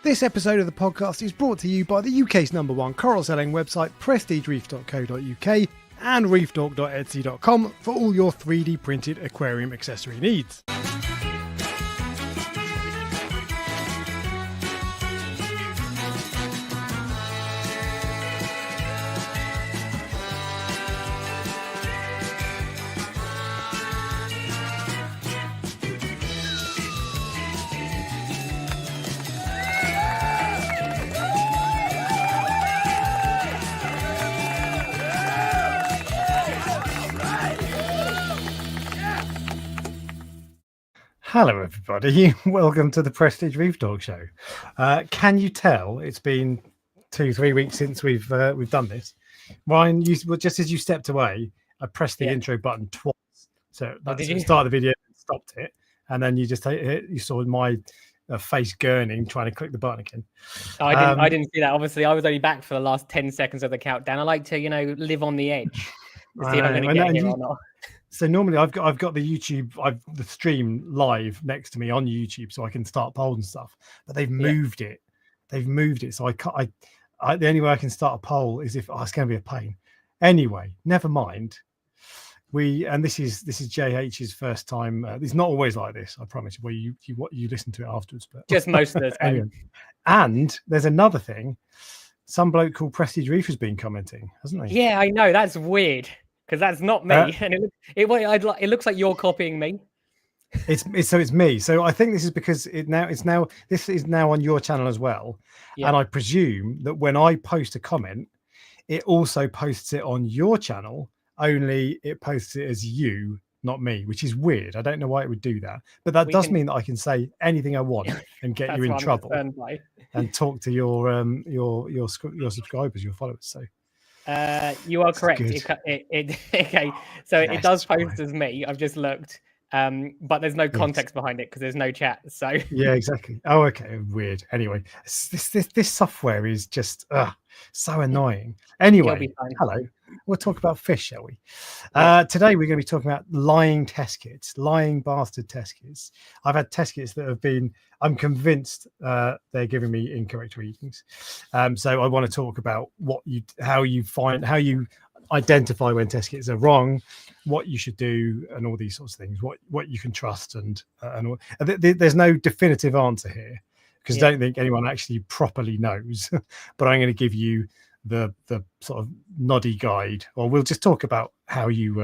This episode of the podcast is brought to you by the UK's #1 coral selling website, prestigereef.co.uk and reefdork.etsy.com for all your 3D printed aquarium accessory needs. Hello, everybody. Welcome to the Prestige Reef Dork Show. Can you tell it's been 2-3 weeks since we've done this? Ryan, just as you stepped away, I pressed the intro button twice. So that's the start of the video and stopped it. And then you just you saw my face gurning trying to click the button again. Oh, I didn't see that. Obviously, I was only back for the last 10 seconds of the countdown. I like to, live on the edge to see if I'm going to get here or not. So normally I've got the YouTube, the stream live next to me on YouTube, so I can start polls and stuff. But they've moved it. They've moved it, so I can't. The only way I can start a poll is if it's going to be a pain. Anyway, never mind. This is JH's first time. It's not always like this, I promise. Where you listen to it afterwards, but just most of the time. Anyway. And there's another thing. Some bloke called Prestige Reef has been commenting, hasn't he? Yeah, I know. That's weird. Because that's not me, and it looks like you're copying me. It's me. So I think this is because this is now on your channel as well, and I presume that when I post a comment, it also posts it on your channel. Only it posts it as you, not me, which is weird. I don't know why it would do that, but that does mean that I can say anything I want and get you in trouble and talk to your subscribers, your followers. So. You are correct. Okay, so it does post as me. I've just looked, but there's no context behind it because there's no chat. So yeah, exactly. Oh, okay, weird. Anyway, this software is just so annoying. Anyway, hello. We'll talk about fish, shall we? Today we're going to be talking about lying test kits, lying bastard test kits. I've had test kits that have been, I'm convinced they're giving me incorrect readings. So I want to talk about how you identify when test kits are wrong, what you should do, and all these sorts of things. What you can trust and all. There's no definitive answer here because I don't think anyone actually properly knows. But I'm going to give you the sort of noddy guide, or we'll just talk about how you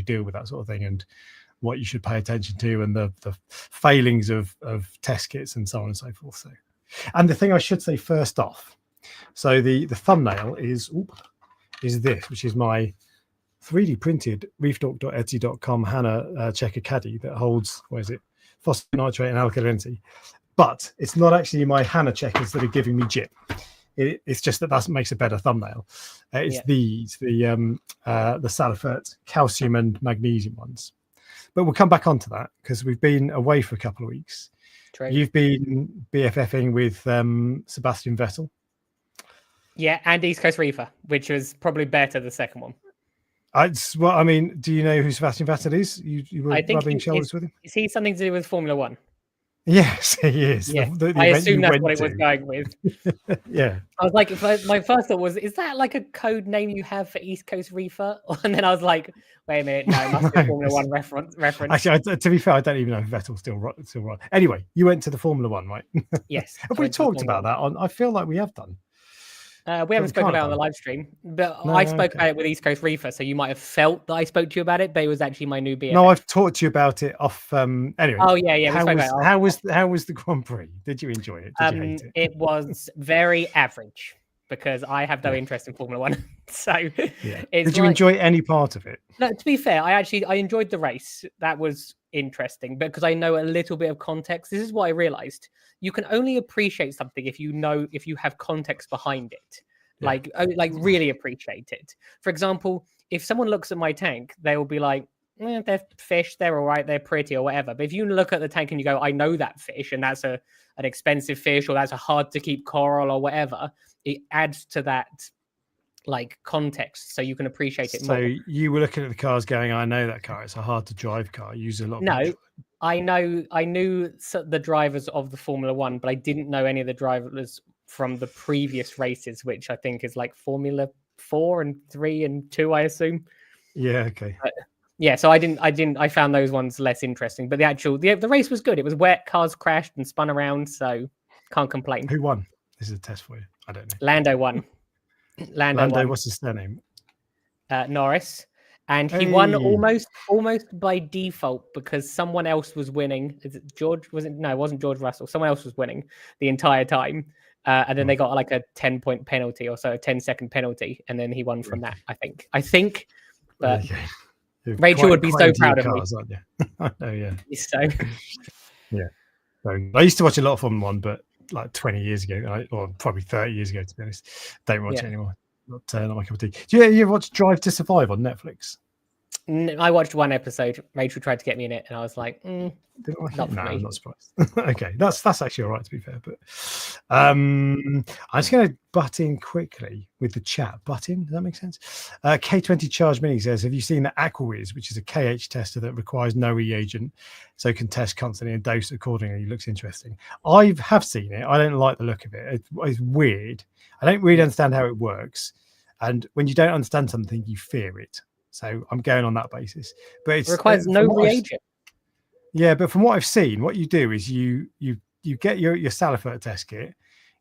deal with that sort of thing and what you should pay attention to and the failings of test kits and so on and so forth. So, and the thing I should say first off, so the thumbnail is this, which is my 3D printed reefdork.etsy.com Hannah checker caddy that holds, what is it, phosphate nitrate and alkalinity, but it's not actually my Hannah checkers that are giving me jip. It's just that makes a better thumbnail. It's the Salifert calcium and magnesium ones. But we'll come back onto that because we've been away for a couple of weeks. True. You've been BFFing with Sebastian Vettel. Yeah, and East Coast Reefer, which was probably better the second one. I mean, do you know who Sebastian Vettel is? You were rubbing shoulders with him? Is he something to do with Formula One? Yes, he is. Yeah. I assume that's what it was going with. Yeah. I was like, my first thought was, is that like a code name you have for East Coast Reefer? And then I was like, wait a minute, no, it must be a Formula One reference. Actually, to be fair, I don't even know if Vettel's still right. Anyway, you went to the Formula One, right? Yes. Have we talked about that? I feel like we have done. We haven't spoken about it on the live stream, but I spoke about it with East Coast Reefer, so you might have felt that I spoke to you about it, but it was actually my new BFF. No, I've talked to you about it off. Anyway. Oh yeah. How was the Grand Prix? Did you enjoy it? Did you hate it? It was very average because I have no interest in Formula One. So did you enjoy any part of it? No, to be fair, I enjoyed the race. That was interesting because I know a little bit of context. This is what I realized. You can only appreciate something if you have context behind it. Like really appreciate it. For example, if someone looks at my tank, they will be like, they're fish, they're all right, they're pretty or whatever. But if you look at the tank and you go, I know that fish and that's an expensive fish or that's a hard to keep coral or whatever, it adds to that like context so you can appreciate it more. So you were looking at the cars going, I know that car, it's a hard to drive car, use a lot of no I knew the drivers of the Formula One, but I didn't know any of the drivers from the previous races, which I think is like Formula 4 and 3 and 2, I assume. Yeah, okay. Yeah, so I found those ones less interesting, but the race was good. It was wet, cars crashed and spun around, so can't complain. Who won? This is a test for you. I don't know. Lando won. Lando won. What's his surname? Norris. And he won almost by default because someone else was winning. Is it George? No, it wasn't George Russell. Someone else was winning the entire time. And then they got like a 10-point penalty or so, a 10-second penalty. And then he won from that, I think. But okay. Rachel would be so proud of me. Aren't you? I know, yeah. So, yeah. So, I used to watch a lot of Formula 1, but like 20 years ago, or probably 30 years ago, to be honest. Don't watch it anymore. Not my cup of tea. Do you ever watch Drive to Survive on Netflix? I watched one episode. Rachel tried to get me in it, and I was like, not for me. I'm not surprised. Okay, that's actually all right, to be fair. But I'm just going to butt in quickly with the chat. Butt in, does that make sense? K20 Charge Mini says, have you seen the AquaWiz, which is a KH tester that requires no reagent, so can test constantly and dose accordingly? It looks interesting. I have seen it. I don't like the look of it. It's weird. I don't really understand how it works. And when you don't understand something, you fear it. So I'm going on that basis. But it requires no reagent. Yeah, but from what I've seen, what you do is you get your Salifert test kit.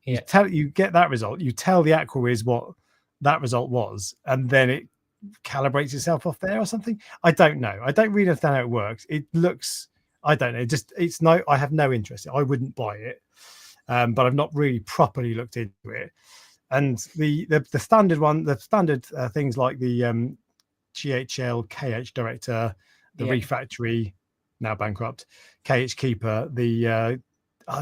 You get that result. You tell the AquaWiz what that result was, and then it calibrates itself off there or something. I don't know. I don't really understand how it works. It looks. I don't know. I have no interest. I wouldn't buy it, but I've not really properly looked into it. And the standard one, the standard things like the GHL KH Director, the Reef Factory, now bankrupt, KH Keeper, the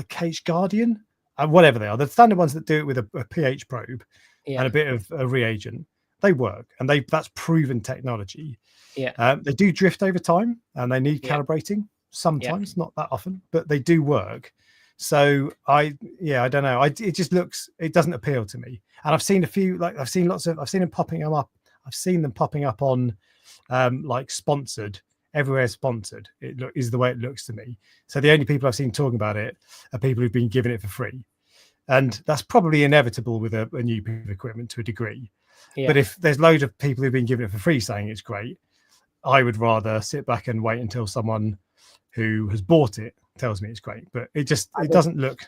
KH Guardian, whatever they are, the standard ones that do it with a pH probe and a bit of a reagent, they work, and that's proven technology. They do drift over time, and they need calibrating sometimes, not that often, but they do work. So I don't know. It just looks, it doesn't appeal to me. And I've seen a few, like I've seen them popping them up. I've seen them popping up on like sponsored, everywhere sponsored. It is the way it looks to me. So the only people I've seen talking about it are people who've been given it for free. And that's probably inevitable with a new piece of equipment to a degree. But if there's loads of people who've been given it for free saying it's great, I would rather sit back and wait until someone who has bought it tells me it's great. But it doesn't look.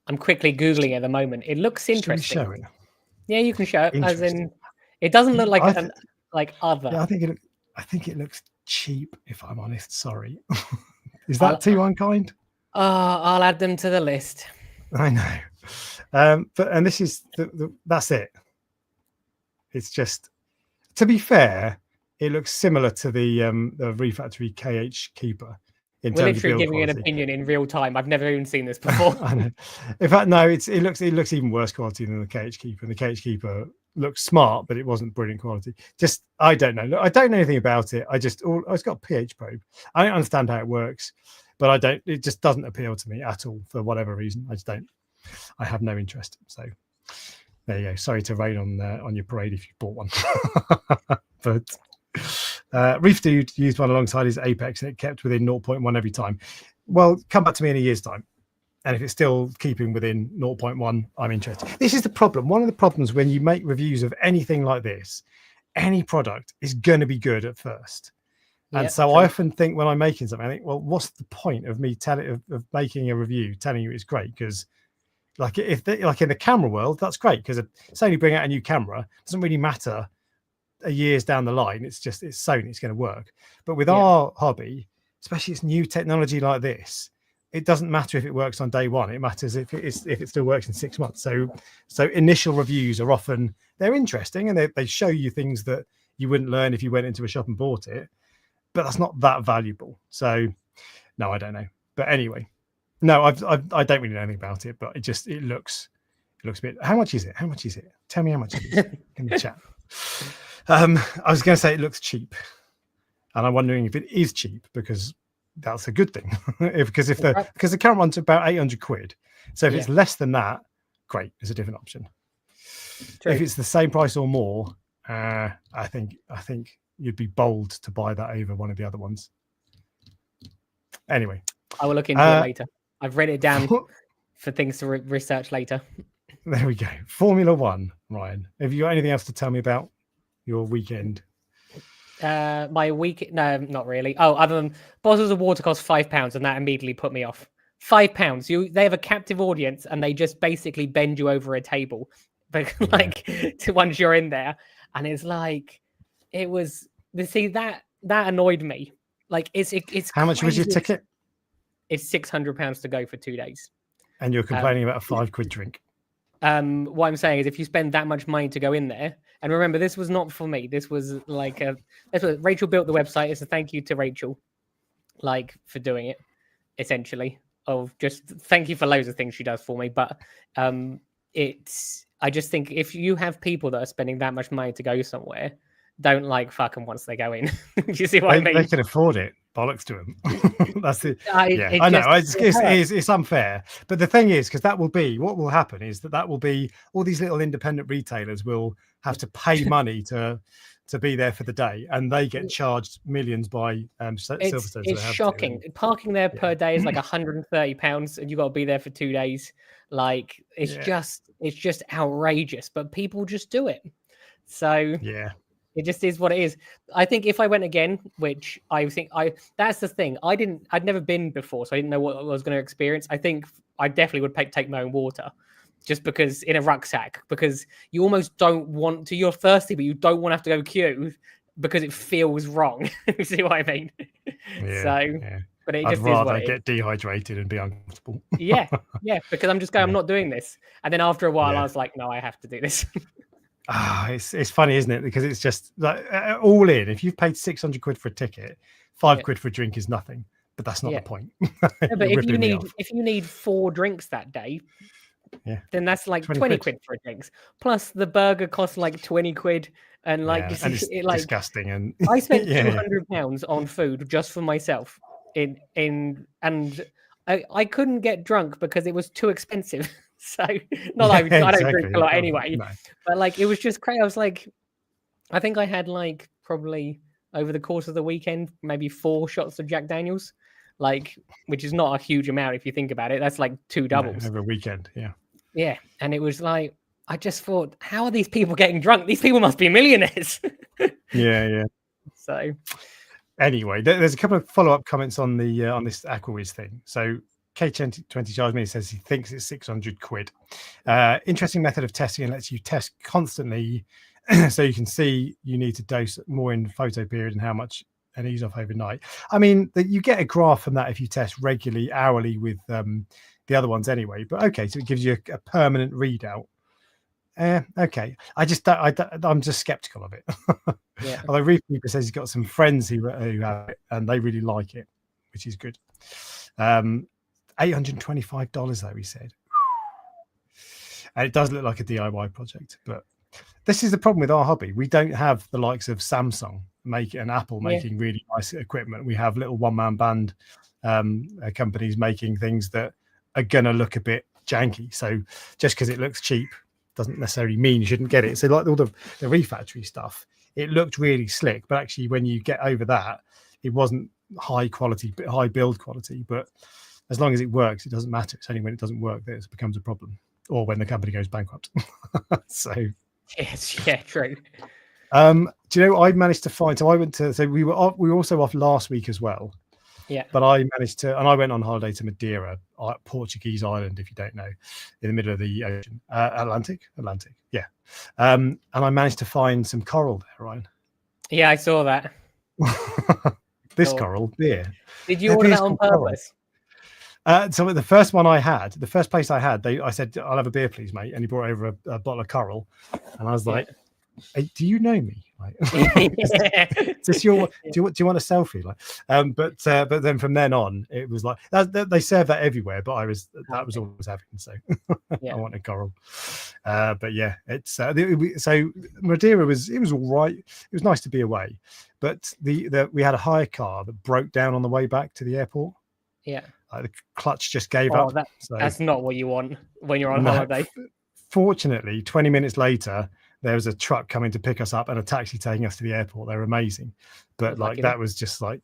I'm quickly Googling at the moment. It looks interesting. Show it? Yeah, you can show it. As in, it doesn't look like other. Yeah, I think it looks cheap, if I'm honest. Sorry. Is that too unkind? I'll add them to the list. I know. But this is that's it. It's just, to be fair, it looks similar to the Reef Factory KH Keeper. We're literally giving an opinion in real time. I've never even seen this before. I know. In fact, no, it looks even worse quality than the KH Keeper. And the KH Keeper looks smart, but it wasn't brilliant quality. Just, I don't know. Look, I don't know anything about it. It's got a pH probe. I don't understand how it works, but it just doesn't appeal to me at all for whatever reason. I have no interest. So there you go. Sorry to rain on your parade if you bought one. But Reef Dude used one alongside his Apex and it kept within 0.1 every time. Well, come back to me in a year's time. And if it's still keeping within 0.1, I'm interested. This is the problem. One of the problems when you make reviews of anything like this, any product is going to be good at first. And so I often think when I'm making something, I think, well, what's the point of me of making a review telling you it's great? Because like in the camera world, that's great because Sony bring out a new camera. It doesn't really matter a years down the line. It's Sony, it's going to work. But with our hobby, especially it's new technology like this, it doesn't matter if it works on day one. It matters if it still works in 6 months. So initial reviews are often, they're interesting and they show you things that you wouldn't learn if you went into a shop and bought it, but that's not that valuable. So no, I don't know. But anyway, no, I don't really know anything about it, but it looks a bit. How much is it? Tell me how much it is in the chat. I was going to say it looks cheap, and I'm wondering if it is cheap because that's a good thing. because the current one's about 800 quid, so if it's less than that, great, it's a different option. True. If it's the same price or more, I think you'd be bold to buy that over one of the other ones. Anyway, I will look into it later. I've written it down for things to research later. There we go. Formula One, Ryan. Have you got anything else to tell me about your weekend? My week? No, not really. Oh, other than bottles of water cost £5, and that immediately put me off. £5. They have a captive audience, and they just basically bend you over a table, but to once you're in there, and it's like it was. See that annoyed me. Like it's how much was your ticket? It's £600 to go for 2 days. And you're complaining about a £5 drink. What I'm saying is, if you spend that much money to go in there, and remember, this was not for me. This was like Rachel built the website. It's a thank you to Rachel, like, for doing it, essentially. Of just thank you for loads of things she does for me. But I just think if you have people that are spending that much money to go somewhere, don't like fuck them once they go in. You see what I mean? They can afford it. Bollocks to them. That's it. I know it's unfair, but the thing is, because what will happen is that will be all these little independent retailers will have to pay money to be there for the day, and they get charged millions by Silverstone. It's shocking. Parking there per day is like £130, and you got to be there for 2 days. Like it's just outrageous, but people just do it. So yeah. It just is what it is. I think if I went again, which I think that's the thing. I'd never been before, so I didn't know what I was going to experience. I think I definitely would take my own water, just because in a rucksack, because you almost don't want to. You're thirsty, but you don't want to have to go queue because it feels wrong. You see what I mean? Yeah, but it I'd just rather is what get dehydrated and be uncomfortable. yeah, because I'm just going. I'm not doing this, and then after a while, I was like, no, I have to do this. It's funny, isn't it? Because it's just like all in. If you've paid £600 for a ticket, £5 for a drink is nothing. But that's not the point. But if you need 4 drinks that day, then that's like 20 quid for a drinks. Plus the burger costs like 20 quid, and like and it's disgusting. And I spent £200 on food just for myself. And I couldn't get drunk because it was too expensive. So not I don't drink a lot anyway, but like it was just crazy. I was like, I think I had like probably over the course of the weekend maybe 4 shots of Jack Daniels, like, which is not a huge amount if you think about it. That's like 2 doubles over a weekend. Yeah, and it was like I just thought, how are these people getting drunk? These people must be millionaires. Yeah. So anyway, there's a couple of follow-up comments on the on this Aquawiz thing. So K20 charged me, says he thinks it's £600. Interesting method of testing, and lets you test constantly so you can see you need to dose more in photo period and how much and ease off overnight. I mean, you get a graph from that if you test regularly, hourly with the other ones anyway. But okay, so it gives you a permanent readout. Okay, I'm just skeptical of it. Although Reef Keeper says he's got some friends who have it and they really like it, which is good. $825 though, he said, and it does look like a DIY project. But this is the problem with our hobby. We don't have the likes of Samsung and Apple making really nice equipment. We have little one-man band companies making things that are gonna look a bit janky. So just because it looks cheap doesn't necessarily mean you shouldn't get it. So like all the Reef Factory stuff, it looked really slick, but actually when you get over that, it wasn't high quality, high build quality. But as long as it works, it doesn't matter. It's only when it doesn't work that it becomes a problem, or when the company goes bankrupt. So true. Do you know, I managed to find, we were also off last week as well. Yeah. But I managed to, and I went on holiday to Madeira, Portuguese island, if you don't know, in the middle of the ocean, Atlantic. Yeah. And I managed to find some coral there, Ryan. Yeah, I saw that. This coral beer. Did you order that on purpose? So the first place I had, I said, I'll have a beer, please, mate. And he brought over a bottle of coral. And I was like, hey, do you know me? Like, is this do you want a selfie? Like, but then from then on, it was like they serve that everywhere. But that was all I was having. So I wanted coral. But yeah, it's so Madeira was all right. It was nice to be away, but we had a hire car that broke down on the way back to the airport. Yeah. The clutch just gave up. That's not what you want when you're on holiday. Fortunately, 20 minutes later, there was a truck coming to pick us up and a taxi taking us to the airport. They're amazing, but like that was just like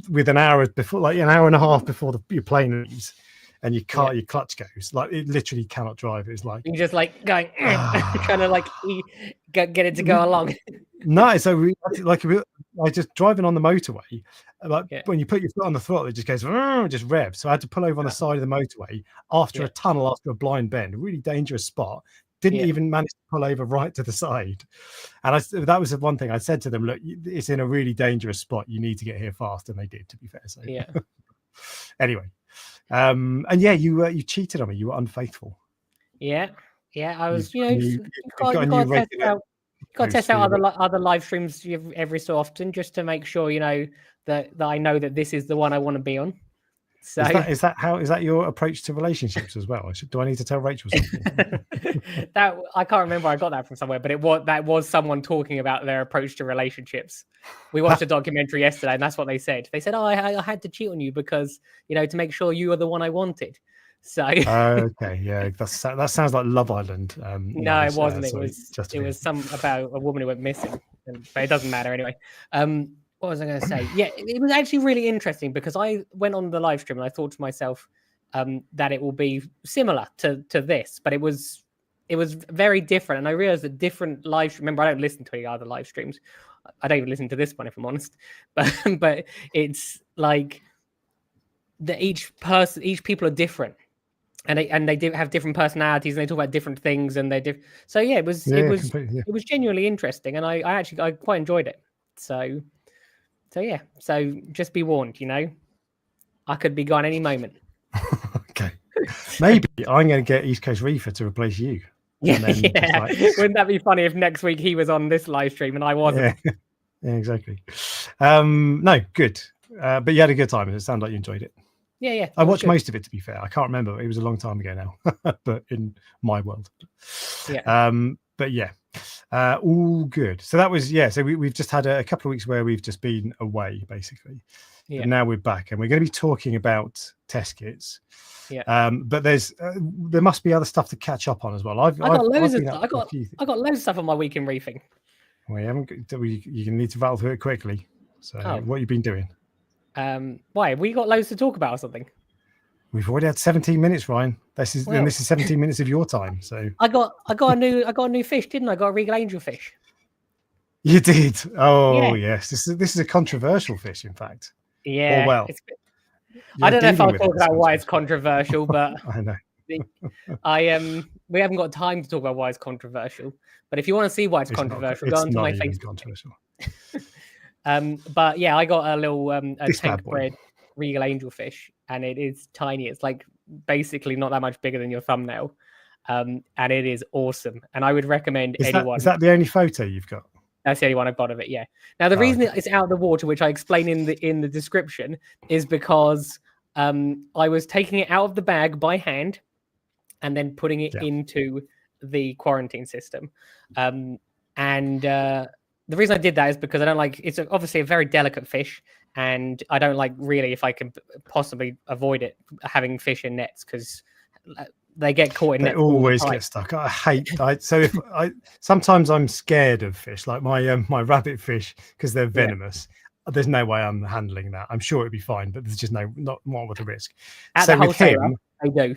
with an hour before, like an hour and a half before your plane leaves, and your clutch goes. Like it literally cannot drive. It's like you're just like going trying to like get it to go along. No, so I just driving on the motorway. Like when you put your foot on the throttle, it just goes, just revs. So I had to pull over on the side of the motorway after a tunnel, after a blind bend, a really dangerous spot. Didn't even manage to pull over right to the side. And that was the one thing I said to them, look, it's in a really dangerous spot. You need to get here fast. And they did, to be fair. So anyway. And you cheated on me. You were unfaithful. Yeah. I was, you got to test out other live streams every so often just to make sure, that I know that this is the one I want to be on. So is that your approach to relationships as well? Do I need to tell Rachel something? That I can't remember. I got that from somewhere, but that was someone talking about their approach to relationships. We watched a documentary yesterday, and that's what they said. They said, "Oh, I had to cheat on you because to make sure you were the one I wanted." So okay, yeah, that sounds like Love Island. No, it wasn't. It was about a woman who went missing, but it doesn't matter anyway. What was I going to say? Yeah, it was actually really interesting because I went on the live stream and I thought to myself that it will be similar to this, but it was very different. And I realized that different live streams, remember, I don't listen to any other live streams. I don't even listen to this one, if I'm honest. But it's like that each people are different. And they do have different personalities, and they talk about different things, and they're different. So it was genuinely interesting, and I quite enjoyed it. So just be warned, I could be gone any moment. Okay, maybe I'm going to get East Coast Reefer to replace you. Yeah. Wouldn't that be funny if next week he was on this live stream and I wasn't? Yeah, exactly. No, good. But you had a good time. It sounded like you enjoyed it. Yeah. I watched most of it, to be fair. I can't remember. It was a long time ago now, but in my world. Yeah. But yeah, all good. So that was, so we've just had a couple of weeks where we've just been away, basically. Yeah. And now we're back, and we're going to be talking about test kits. Yeah. But there must be other stuff to catch up on as well. I got loads of stuff on my week in reefing. Well, you need to rattle through it quickly. So what have you been doing? Why? We got loads to talk about or something? We've already had 17 minutes, Ryan. This is 17 minutes of your time. So I got a new fish, didn't I? I got a regal angelfish. You did. Oh yes. This is a controversial fish, in fact. Yeah. Or well. I don't know if I'll talk about why it's controversial, but I know. We haven't got time to talk about why it's controversial. But if you want to see why it's controversial, go onto my Facebook. Controversial. But I got a little tank bred regal angelfish, and it is tiny. It's like basically not that much bigger than your thumbnail, and it is awesome. And I would recommend anyone. Is that the only photo you've got? That's the only one I've got of it. Yeah. Now the reason it's out of the water, which I explain in the description, is because I was taking it out of the bag by hand, and then putting it into the quarantine system, the reason I did that is because I don't like, it's obviously a very delicate fish, and I don't like, really, if I can possibly avoid it, having fish in nets, because they get caught in nets. They always get stuck. Sometimes I'm scared of fish, like my rabbit fish, because they're venomous. There's no way I'm handling that. I'm sure it'd be fine, but there's just not worth the risk. At the wholesaler, they do.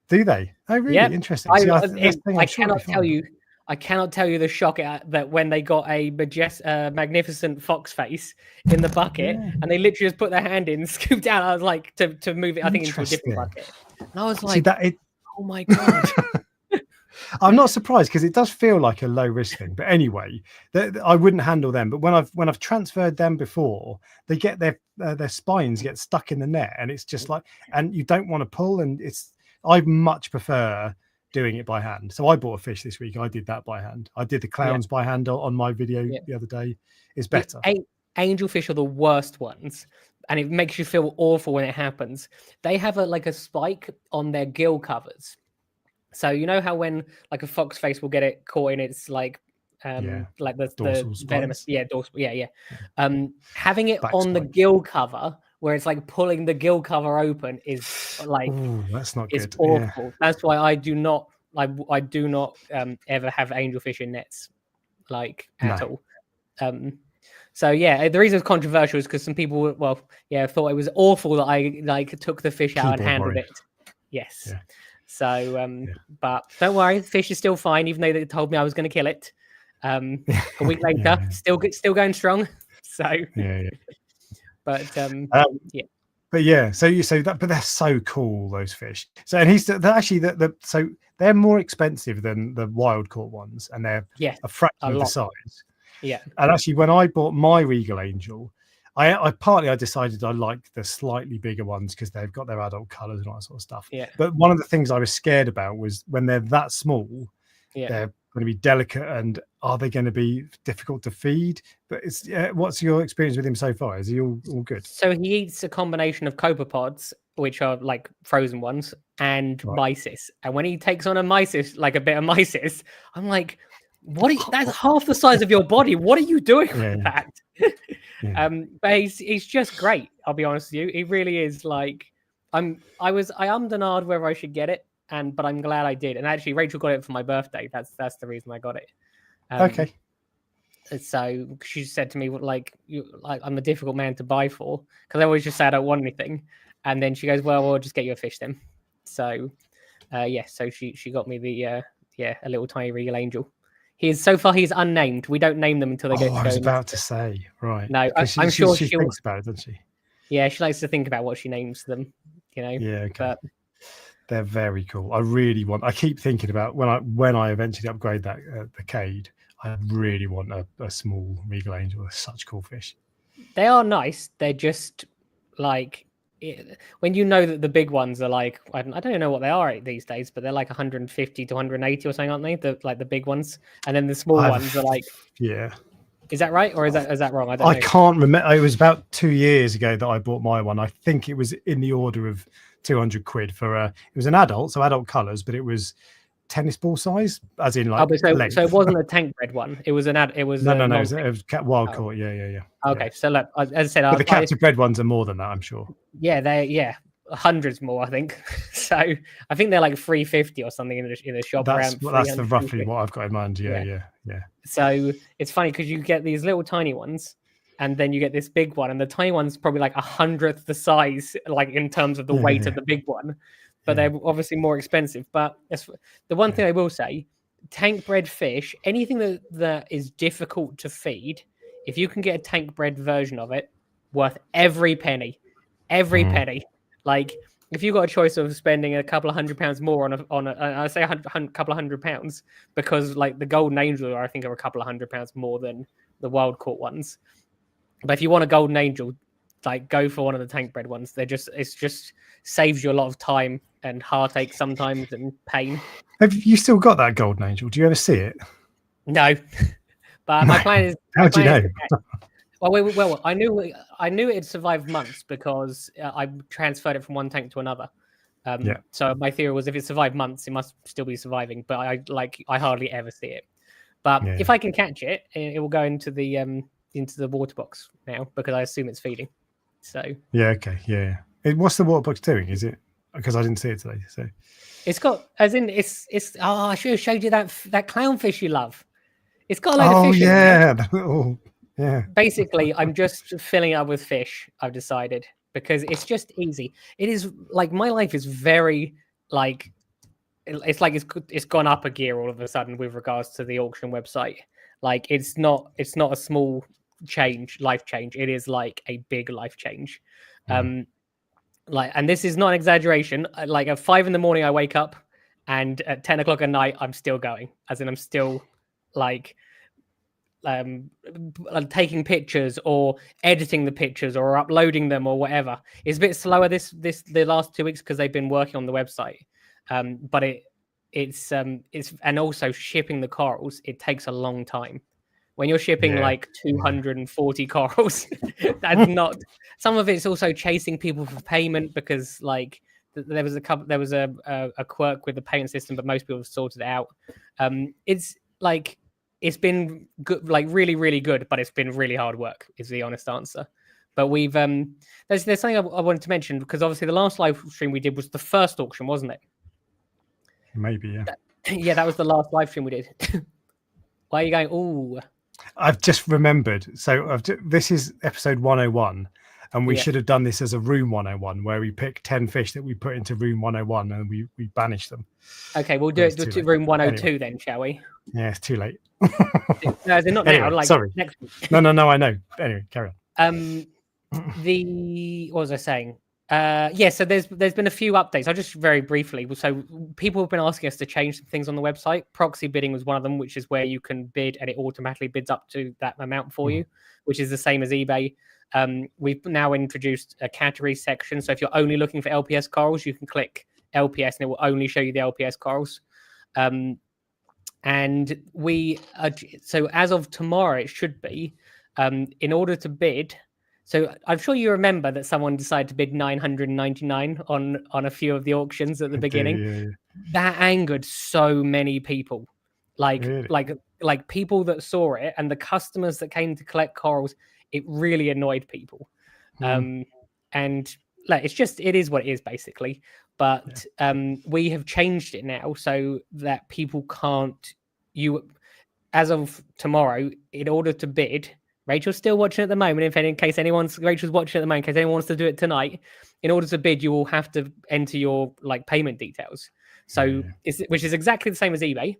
Do they? Oh, really? Yeah. Interesting. I cannot tell you the shock that when they got a magnificent fox face in the bucket, and they literally just put their hand in, scooped out. I was like, to move it, I think, into a different bucket. And I was like, oh my God. I'm not surprised, because it does feel like a low risk thing. But anyway, I wouldn't handle them. But when I've transferred them before, they get their spines get stuck in the net, and it's just like, and you don't want to pull. And I much prefer doing it by hand. So I bought a fish this week. I did that by hand. I did the clowns by hand on my video the other day. It's better. Angelfish are the worst ones, and it makes you feel awful when it happens. They have a spike on their gill covers. So you know how when like a fox face will get it caught in its like the venomous dorsal having it on the gill cover, where it's like pulling the gill cover open, is like, that's not it's good. awful. That's why I do not I do not ever have angelfish in nets, like at all. So yeah, the reason it's controversial is because some people, thought it was awful that I like took the fish out and handled it. Yes. Yeah. So, but don't worry, the fish is still fine, even though they told me I was going to kill it. A week later, still going strong. So But But yeah, so but they're so cool, those fish. So and they're actually so they're more expensive than the wild caught ones, and they're a fraction of the size. Yeah. And actually, when I bought my Regal Angel, I decided I like the slightly bigger ones because they've got their adult colours and all that sort of stuff. Yeah. But one of the things I was scared about was when they're that small, they're going to be delicate, and are they going to be difficult to feed? But it's what's your experience with him so far? Is he all good? So he eats a combination of copepods, which are like frozen ones, and mysis. And when he takes on a mysis, like a bit of mysis, I'm like, that's half the size of your body. What are you doing with that? But he's just great. I'll be honest with you. He really is. Like I ummed and ahed whether I should get it, but I'm glad I did. And actually, Rachel got it for my birthday. That's the reason I got it. Okay. So she said to me, I'm a difficult man to buy for, because I always just say I don't want anything. And then she goes, well, we'll just get you a fish then. So, so she got me a little tiny Regal Angel. He's unnamed. We don't name them until they go. I was about to say, right. No, I'm sure she thinks about it, doesn't she? Yeah, she likes to think about what she names them. Yeah, okay. But they're very cool. I keep thinking about when I eventually upgrade that the Cade. I really want a small Regal Angel. They're such cool fish. They are nice. They're just like when you know that the big ones are like, I don't know what they are these days, but they're like 150 to 180 or something, aren't they? The big ones, and then the small ones are like, Is that right, or is that wrong? I can't remember. It was about 2 years ago that I bought my one. I think it was in the order of 200 quid for it was an adult, so adult colours, but it was tennis ball size, as in like. So it wasn't a tank bred one. It was no. It was wild caught. Yeah. Okay, so look, as I said, but the captive bred ones are more than that, I'm sure. Yeah, hundreds more, I think. So I think they're like 350 or something in the shop. That's roughly what I've got in mind. Yeah. So it's funny because you get these little tiny ones, and then you get this big one, and the tiny one's probably like 100th the size, like in terms of the weight of the big one. But they're obviously more expensive. But the one thing I will say, tank bred fish, anything that is difficult to feed, if you can get a tank bred version of it, worth every penny. Penny. Like if you got a choice of spending a couple of £100 more on a I say a couple of £100, because like the golden angel I think are a couple of £100 more than the wild caught ones. But if you want a golden angel, like go for one of the tank bred ones. It's just saves you a lot of time and heartache sometimes and pain. Have you still got that golden angel? Do you ever see it? No, but my plan is. How do you know? Well, I knew it survived months because I transferred it from one tank to another. So my theory was if it survived months, it must still be surviving. But I hardly ever see it. But if I can catch it, it will go into the water box now, because I assume it's feeding. So what's the water box doing? Is it because I didn't see it today? So it's got I should have showed you that clownfish you love. It's got a load of fish. Yeah. Basically, I'm just filling it up with fish, I've decided, because it's just easy. It is like my life is very like it's gone up a gear all of a sudden with regards to the auction website. Like it's not a small life change. It is like a big life change. And this is not an exaggeration. Like at 5 a.m, I wake up, and at 10 o'clock at night, I'm still going. As in, I'm still like taking pictures or editing the pictures or uploading them or whatever. It's a bit slower the last 2 weeks because they've been working on the website. But it's and also shipping the corals, it takes a long time. When you're shipping like 240 corals, that's not. Some of it's also chasing people for payment, because like there was a quirk with the payment system, but most people have sorted it out. It's been good, like really, really good, but it's been really hard work, is the honest answer. But we've there's something I wanted to mention, because obviously the last live stream we did was the first auction, wasn't it? Maybe, yeah. Yeah, that was the last live stream we did. Why are you going? Ooh, I've just remembered. So this is episode 101, and we should have done this as a room 101, where we pick 10 fish that we put into room 101 and we banish them. Okay, we'll do it to room 102 anyway. Then, shall we? Yeah, it's too late. No, they're not anyway, now. Like sorry. Next week. No, I know. Anyway, carry on. What was I saying? Yeah, so there's been a few updates. I'll just very briefly. So people have been asking us to change some things on the website. Proxy bidding was one of them, which is where you can bid and it automatically bids up to that amount for you, which is the same as eBay. We've now introduced a category section. So if you're only looking for LPS corals, you can click LPS and it will only show you the LPS corals. And so as of tomorrow, it should be, in order to bid. So I'm sure you remember that someone decided to bid 999 on a few of the auctions at the beginning. Yeah. That angered so many people, like people that saw it and the customers that came to collect corals. It really annoyed people, and like it is what it is basically. But we have changed it now so that people can't. As of tomorrow, in order to bid. Rachel's still watching at the moment. Rachel's watching at the moment, in case anyone wants to do it tonight, in order to bid, you will have to enter your payment details. So, which is exactly the same as eBay,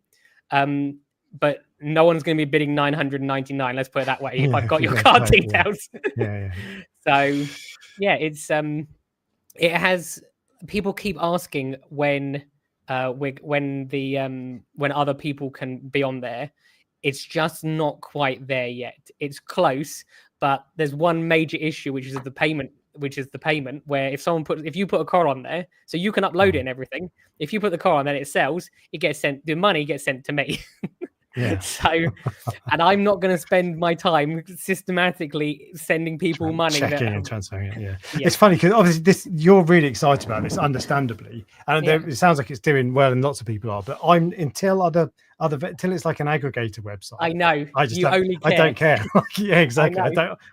but no one's going to be bidding 999. Let's put it that way. If I've got your card details. Yeah. So, yeah, it's it has. People keep asking when other people can be on there. It's just not quite there yet. It's close, but there's one major issue, which is the payment. Where if you put a coral on there, so you can upload it and everything. If you put the coral on, then it sells. It gets sent. The money gets sent to me. Yeah. So, and I'm not going to spend my time systematically sending people money. Checking and transferring it. Yeah. It's funny because obviously you're really excited about this, understandably, and it sounds like it's doing well, and lots of people are. But until it's like an aggregator website. I know. I don't care. Yeah, exactly.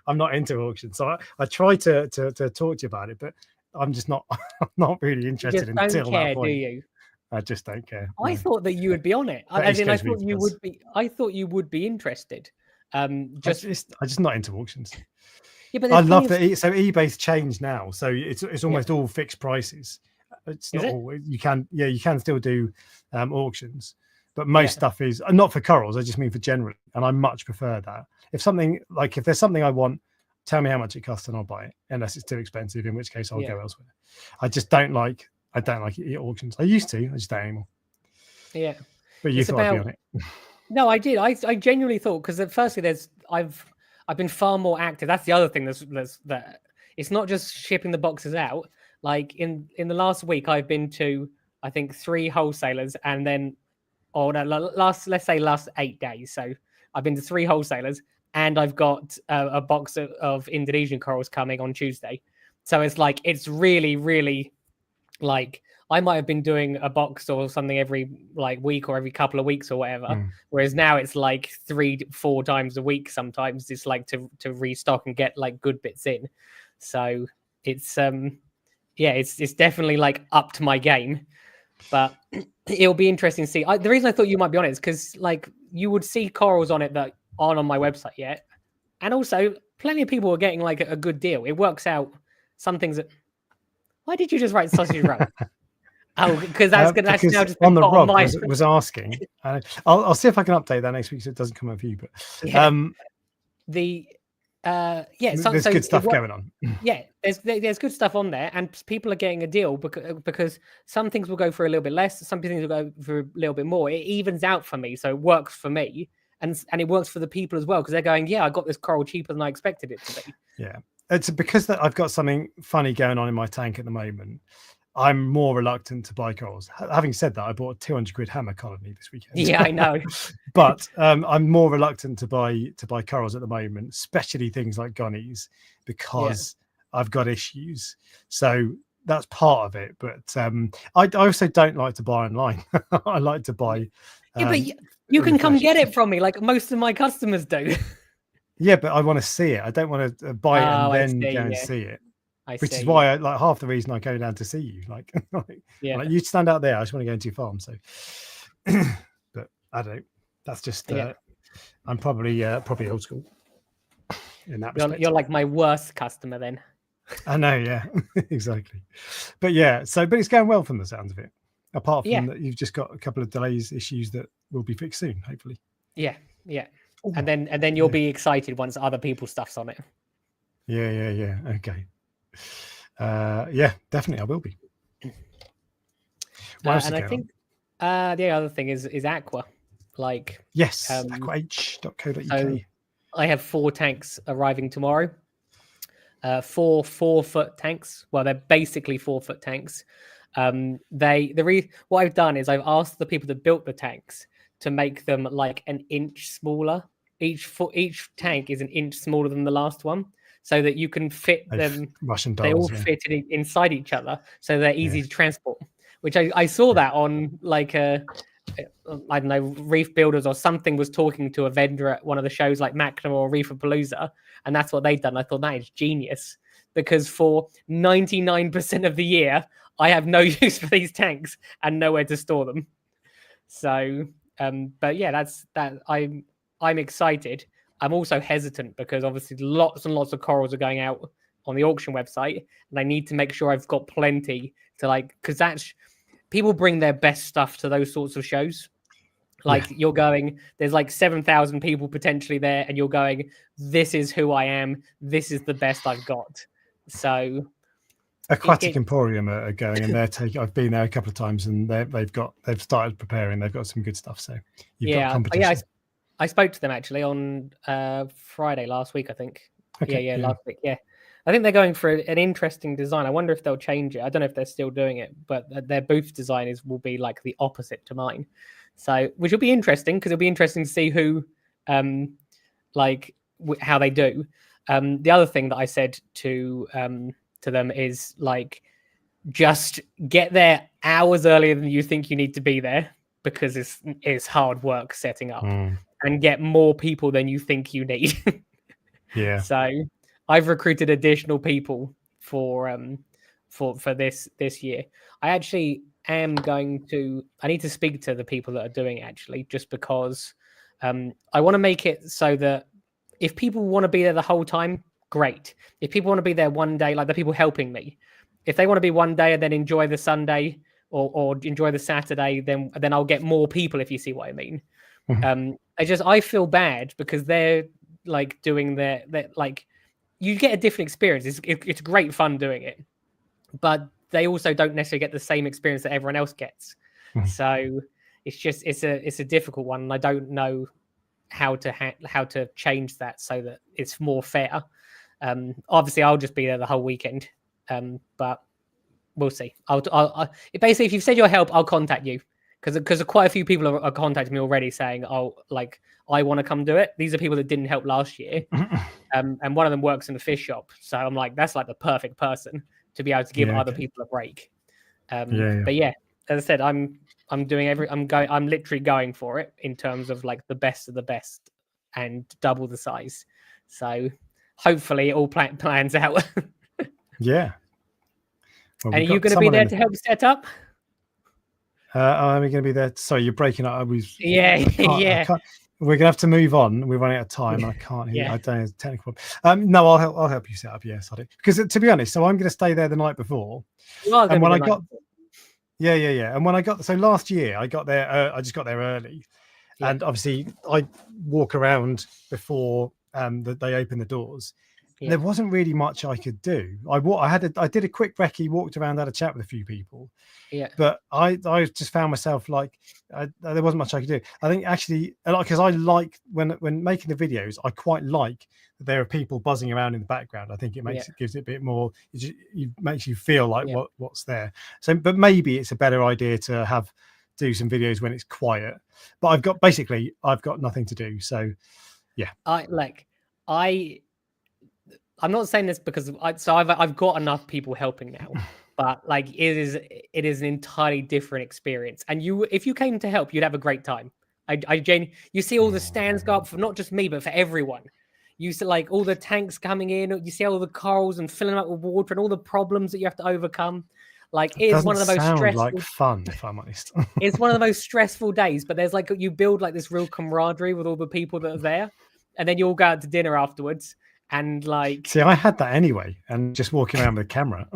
I'm not into auctions, so I try to talk to you about it, but I'm just not. I'm not really interested until that point. Do you? I just don't care. I thought that you would be on it. I thought you would be. I thought you would be interested. I'm just not into auctions. Yeah, but I love that. So eBay's changed now, so it's almost all fixed prices. It's not all. You can still do auctions, but most stuff is not for corals. I just mean for generally, and I much prefer that. If there's something I want, tell me how much it costs and I'll buy it. Unless it's too expensive, in which case I'll go elsewhere. I don't like auctions. I used to. I just don't anymore. Yeah, but you thought I'd be on it. No, I did. I genuinely thought, because firstly, I've been far more active. That's the other thing. That it's not just shipping the boxes out. Like in the last week, I've been to I think 3 wholesalers, and then last 8 days. So I've been to 3 wholesalers, and I've got a box of Indonesian corals coming on Tuesday. So it's really, really. I might have been doing a box or something every week or every couple of weeks or whatever, whereas now it's 3-4 times a week. Sometimes it's to restock and get good bits in. So it's it's definitely up to my game, but it'll be interesting to see. The reason I thought you might be on it is because you would see corals on it that aren't on my website yet, and also plenty of people are getting a good deal. It works out. Some things that. Why did you just write sausage roll? Oh, because that's now just on the Rob was asking. I'll see if I can update that next week so it doesn't come up for you. But there's good stuff going on. Yeah, there's good stuff on there, and people are getting a deal because some things will go for a little bit less, some things will go for a little bit more. It evens out for me, so it works for me, and it works for the people as well, because they're going, I got this coral cheaper than I expected it to be. Yeah. It's because I've got something funny going on in my tank at the moment. I'm more reluctant to buy corals. Having said that, I bought a 200 quid hammer colony this weekend. Yeah, I know. But I'm more reluctant to buy corals at the moment, especially things like gunnies, because I've got issues. So that's part of it. But I also don't like to buy online. I like to buy. But you can come get it from me, like most of my customers do. Yeah, but I want to see it. I don't want to buy it and then go and see it. Which is why half the reason I go down to see you. You stand out there. I just want to go into your farm. So but I don't. That's just I'm probably old school in that respect. You're like my worst customer then. I know, yeah, exactly. But but it's going well from the sounds of it. Apart from that, you've just got a couple of delays, issues that will be fixed soon, hopefully. Yeah. Ooh, and then you'll be excited once other people's stuff's on it. Yeah. Okay. Definitely, I will be. And I think the other thing is Aqua. Like yes, aquah.co.uk. So I have 4 tanks arriving tomorrow. 4 4-foot tanks. Well, they're basically 4-foot tanks. What I've done is I've asked the people that built the tanks to make them like an inch smaller. Each tank is an inch smaller than the last one, so that you can fit them. They all fit inside each other, so they're easy to transport. Which I saw that on like I don't know, Reef Builders or something was talking to a vendor at one of the shows like Macna or Reeferpalooza, and that's what they'd done. I thought that is genius, because for 99% of the year, I have no use for these tanks and nowhere to store them. So, but yeah, that's that. I'm excited. I'm also hesitant because obviously lots and lots of corals are going out on the auction website, and I need to make sure I've got plenty to because that's. People bring their best stuff to those sorts of shows. You're going, there's like 7,000 people potentially there, and you're going, this is who I am. This is the best I've got. So, Aquatic Emporium are going, and they're taking. I've been there a couple of times, and they've started preparing. They've got some good stuff. So you've got competition. Yeah, I spoke to them actually on Friday last week, I think. Okay, last week. Yeah. I think they're going for an interesting design. I wonder if they'll change it. I don't know if they're still doing it, but their booth design will be like the opposite to mine. So, which will be interesting, because it'll be interesting to see who, how they do. The other thing that I said to them is just get there hours earlier than you think you need to be there, because it's hard work setting up, and get more people than you think you need. Yeah. So I've recruited additional people for this year. I actually am going to. I need to speak to the people that are doing it, actually, just because I want to make it so that if people want to be there the whole time, great. If people want to be there one day, like the people helping me, if they want to be one day and then enjoy the Sunday or enjoy the Saturday, then I'll get more people, if you see what I mean. I feel bad because they're doing their you get a different experience. It's great fun doing it, but they also don't necessarily get the same experience that everyone else gets. So it's a difficult one, and I don't know how to change that so that it's more fair. Obviously, I'll just be there the whole weekend, but we'll see. I'll basically, if you've said your help, I'll contact you, because quite a few people are contacting me already saying, I want to come do it. These are people that didn't help last year. And one of them works in the fish shop. So I'm like, that's like the perfect person to be able to give other people a break. But yeah, as I said, I'm literally going for it in terms of like the best of the best and double the size. So hopefully it all plans out. Yeah. Well, and are you going to be there to help set up? Are we going to be there? Sorry, you're breaking up. Yeah. We're gonna have to move on. We're running out of time, and I can't hear. I don't know, technical. No, I'll help you set up. Yes, I do. Because to be honest, so I'm going to stay there the night before. And when I got, and when I got, so last year I got there. I just got there early, and obviously I walk around before they open the doors. Yeah. There wasn't really much I could do. I did a quick recce, walked around, had a chat with a few people. Yeah. But I just found myself there wasn't much I could do. I think actually, because I like when making the videos, I quite like that there are people buzzing around in the background. I think it gives it a bit more. It makes you feel like what's there. So, but maybe it's a better idea to do some videos when it's quiet. But I've got nothing to do. So, yeah. I'm not saying this because I've got enough people helping now, but it is an entirely different experience. And if you came to help, you'd have a great time. You see all the stands go up for not just me, but for everyone. You see all the tanks coming in. You see all the corals and filling them up with water and all the problems that you have to overcome. Like it is one of the most stressful. Like fun, if I'm honest. It's one of the most stressful days, but there's like you build like this real camaraderie with all the people that are there, and then you all go out to dinner afterwards. And like, see, I had that anyway, and just walking around with a camera.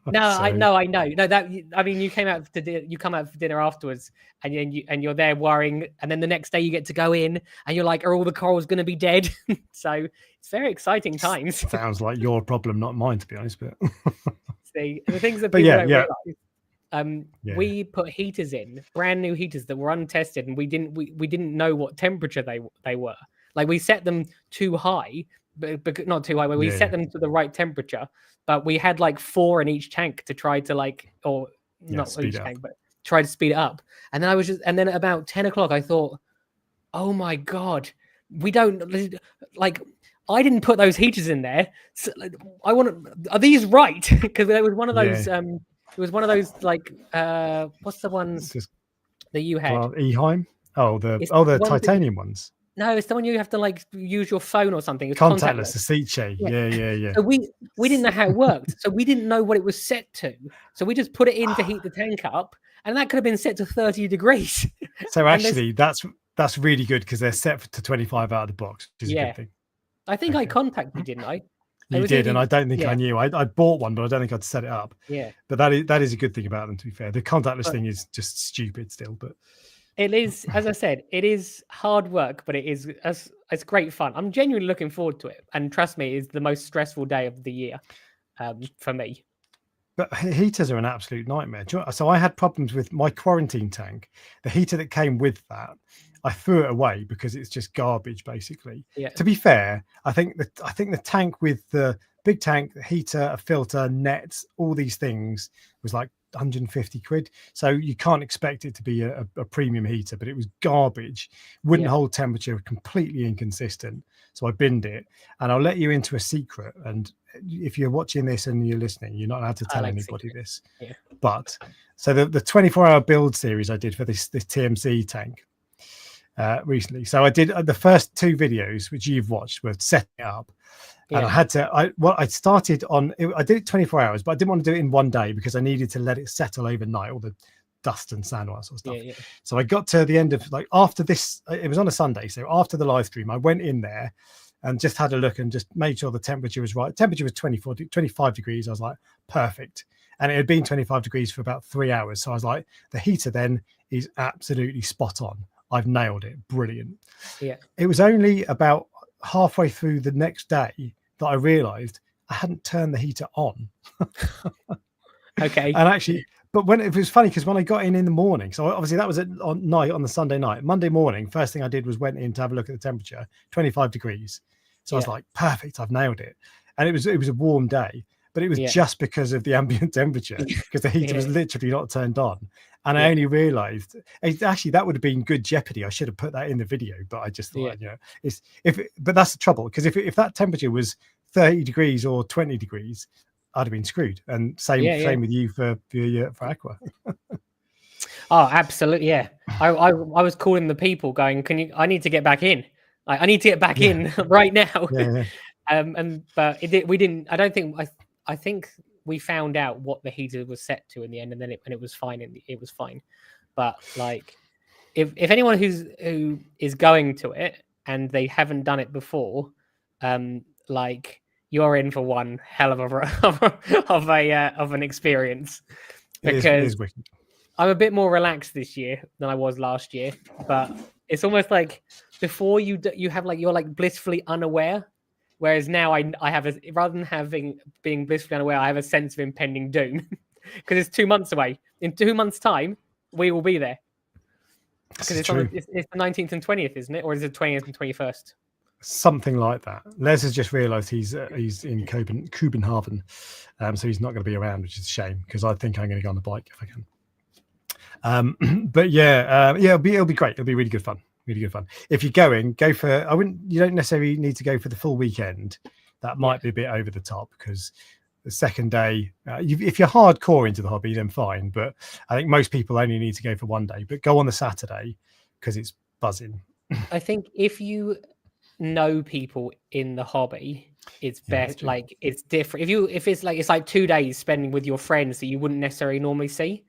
No, so... I know. No, that I mean, you come out for dinner afterwards, and you're there worrying, and then the next day you get to go in, and you're like, are all the corals going to be dead? So it's very exciting times. Sounds like your problem, not mine, to be honest. But see, the things that people don't realize. We put heaters in, brand new heaters that were untested, and we didn't know what temperature they were. Like we set them too high. But not too high, where we set them to the right temperature, but we had like 4 in each tank to try to not each tank, but try to speed it up. And then and then at about 10 o'clock, I thought, oh my God, we don't like, I didn't put those heaters in there. So, are these right? Because there was one of those, it was one of those like, what's the ones that you had? Eheim? The titanium ones. No, it's the one you have to like use your phone or something. It's contactless, the Ceche. Yeah. So we didn't know how it worked. So we didn't know what it was set to. So we just put it in to heat the tank up, and that could have been set to 30 degrees. So actually, that's really good because they're set to 25 out of the box, which is a good thing. I think I contacted you, didn't I? You did, and I don't think I knew. I bought one, but I don't think I'd set it up. Yeah. But that is a good thing about them, to be fair. The contactless thing is just stupid still, but. It is, as I said, it is hard work, but it's great fun. I'm genuinely looking forward to it. And trust me, it's the most stressful day of the year for me. But heaters are an absolute nightmare. So I had problems with my quarantine tank. The heater that came with that, I threw it away because it's just garbage, basically. Yeah. To be fair, I think the tank with the big tank, the heater, a filter, nets, all these things was like 150 quid. So you can't expect it to be a premium heater, but it was garbage. Wouldn't hold temperature, completely inconsistent. So I binned it, and I'll let you into a secret. And if you're watching this and you're listening, you're not allowed to tell anybody this. Yeah. But so the 24-hour build series I did for this TMC tank recently. So I did the first 2 videos, which you've watched, were setting it up. And I had to, I started on, I did it 24 hours, but I didn't want to do it in one day because I needed to let it settle overnight, all the dust and sand, all that sort of stuff. Yeah. So I got to the end of, like, after this, it was on a Sunday. So after the live stream, I went in there and just had a look and just made sure the temperature was right. Temperature was 25 degrees. I was like, perfect. And it had been 25 degrees for about 3 hours. So I was like, the heater then is absolutely spot on. I've nailed it. Brilliant. Yeah. It was only about halfway through the next day that I realized I hadn't turned the heater on. Okay. And actually, but when it was funny because when I got in the morning, so obviously that was on the Sunday night. Monday morning, first thing I did was went in to have a look at the temperature, 25 degrees. So I was like, perfect, I've nailed it. And it was a warm day, but it was just because of the ambient temperature, because the heater was literally not turned on. And I only realized, actually, that would have been good Jeopardy. I should have put that in the video, but I just thought, but that's the trouble, because if that temperature was 30 degrees or 20 degrees, I'd have been screwed. And same with you for Aqua. Oh, absolutely, yeah. I was calling the people, going, I need to get back in. I need to get back in right now. But we didn't. I don't think. I think we found out what the heater was set to in the end, and then it was fine. It was fine. But like, if anyone who is going to it and they haven't done it before, like, you're in for one hell of an experience, because I'm a bit more relaxed this year than I was last year. But it's almost like before you have like, you're like blissfully unaware. Whereas now I have rather than being blissfully unaware, I have a sense of impending doom, because it's 2 months away. In 2 months' time, we will be there. Because it's the 19th and 20th, isn't it? Or is it 20th and 21st? Something like that. Les has just realised he's in Copenhagen, so he's not going to be around, which is a shame, because I think I'm going to go on the bike if I can. But it'll be great. It'll be really good fun. Really good fun. If you're going, go for. You don't necessarily need to go for the full weekend. That might be a bit over the top, because the second day, if you're hardcore into the hobby, then fine. But I think most people only need to go for one day. But go on the Saturday, because it's buzzing. I think if you know people in the hobby, it's best. Like it's different. If it's like 2 days spending with your friends that you wouldn't necessarily normally see,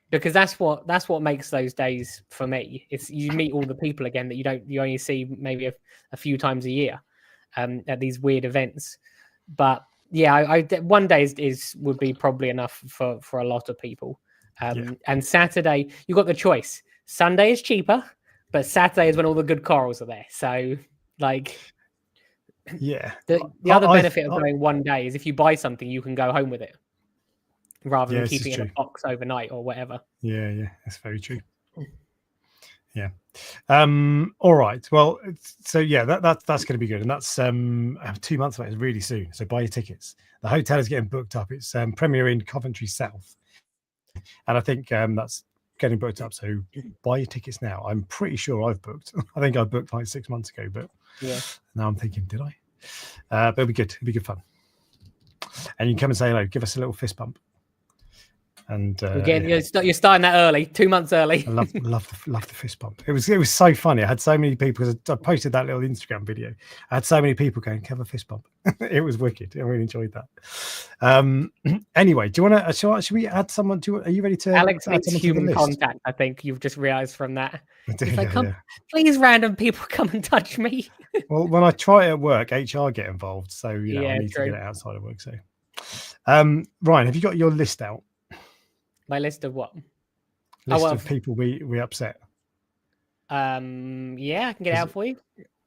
because that's what makes those days for me. It's you meet all the people again that you only see maybe a few times a year, at these weird events. But yeah, I 1 day would be probably enough for a lot of people. And Saturday, you got the choice. Sunday is cheaper, but Saturday is when all the good corals are there. So like, the other benefit of going 1 day is if you buy something, you can go home with it rather than keeping it in a box overnight or whatever. Yeah, that's very true. Yeah. All right. Well, so yeah, that's going to be good, and that's 2 months away. It's really soon. So buy your tickets. The hotel is getting booked up. It's Premier in Coventry South, and I think that's getting booked up. So buy your tickets now. I'm pretty sure I've booked. I think I booked like 6 months ago, but now I'm thinking, did I? But it'll be good. It'll be good fun. And you can come and say hello. Give us a little fist bump. And you're starting that early, 2 months early. I love the fist bump. It was so funny. I had so many people, because I posted that little Instagram video. I had so many people going, have a fist bump. It was wicked. I really enjoyed that. Anyway, do you want to? Should we add someone? Are you ready to? Alex needs human contact. I think you've just realised from that. He's like, please, random people, come and touch me. Well, when I try it at work, HR get involved, so I need to get it outside of work. So, Ryan, have you got your list out? My list of what? List of people we upset. Yeah, I can get it out for you.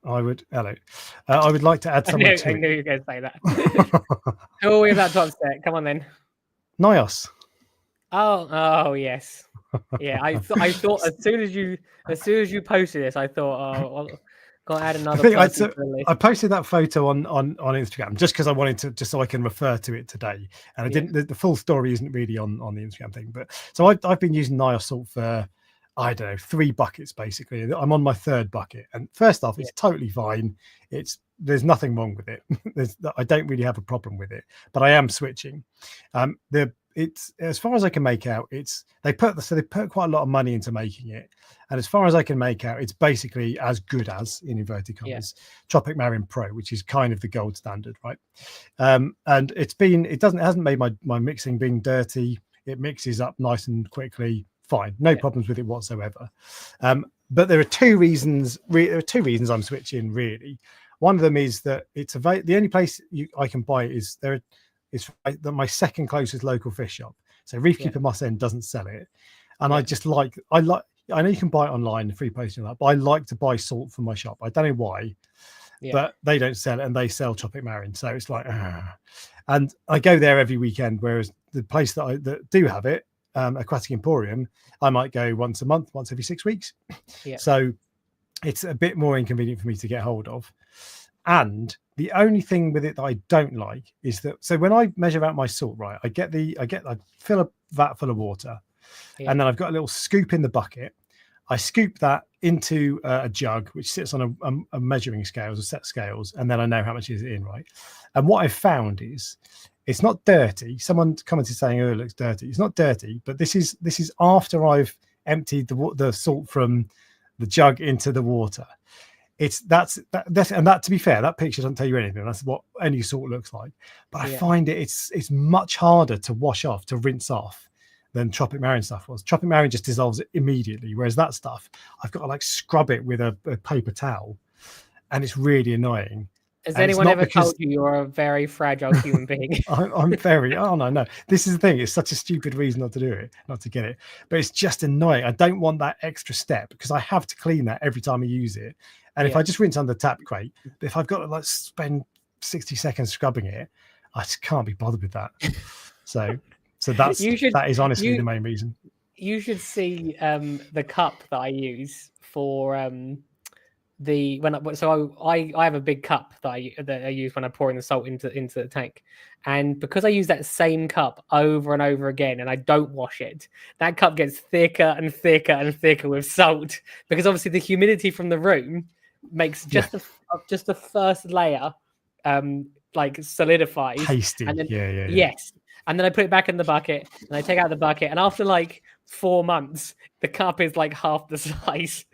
I would. Hello. I would like to add someone. I knew you were going to say that. Who are we about to upset? Come on then. Nios. Oh yes. Yeah, I thought as soon as you posted this, I thought, I'll got to add another person to the list. I posted that photo on Instagram just because I wanted to, just so I can refer to it today. And I didn't. The full story isn't really on the Instagram thing, but so I've been using Nios salt for, I don't know, 3 buckets basically. I'm on my 3rd bucket, and first off, it's totally fine. There's nothing wrong with it. I don't really have a problem with it, but I am switching. It's as far as I can make out, they put quite a lot of money into making it, and as far as I can make out, it's basically as good as, in inverted commas, Tropic Marine Pro, which is kind of the gold standard, right? And it hasn't made my mixing being dirty. It mixes up nice and quickly, fine, no problems with it whatsoever. But there are 2 reasons. There are 2 reasons I'm switching, really. One of them is that the only place I can buy it is there. It's my second closest local fish shop. So Reef Keeper Moss End doesn't sell it, and I know you can buy it online, free posting, but I like to buy salt from my shop. I don't know why, but they don't sell it, and they sell Tropic Marine, so it's like, and I go there every weekend. Whereas the place that do have it, Aquatic Emporium, I might go once a month, once every 6 weeks. So it's a bit more inconvenient for me to get hold of. And the only thing with it that I don't like is that, so when I measure out my salt, right, I fill a vat full of water, and then I've got a little scoop in the bucket. I scoop that into a jug, which sits on a measuring scales, a set scales, and then I know how much is in, right? And what I've found is it's not dirty. Someone commented saying, "Oh, it looks dirty." It's not dirty, but this is after I've emptied the salt from the jug into the water. That's to be fair, that picture doesn't tell you anything. That's what any salt looks like. But I find it's much harder to wash off, to rinse off, than Tropic Marine stuff was. Tropic Marine just dissolves it immediately, whereas that stuff I've got to like scrub it with a paper towel, and it's really annoying. Has anyone ever told you you're a very fragile human being? I'm very. Oh no. This is the thing. It's such a stupid reason not to do it, not to get it. But it's just annoying. I don't want that extra step because I have to clean that every time I use it. And if I just rinse under the tap, great. But if I've got to like spend 60 seconds scrubbing it, I just can't be bothered with that. So that is honestly the main reason. You should see the cup that I use for I have a big cup that I use when I'm pouring the salt into the tank, and because I use that same cup over and over again and I don't wash it, that cup gets thicker and thicker and thicker with salt, because obviously the humidity from the room makes just the first layer like solidifies, pasty, and then yes, and then I put it back in the bucket and I take out the bucket, and after like 4 months the cup is like half the size.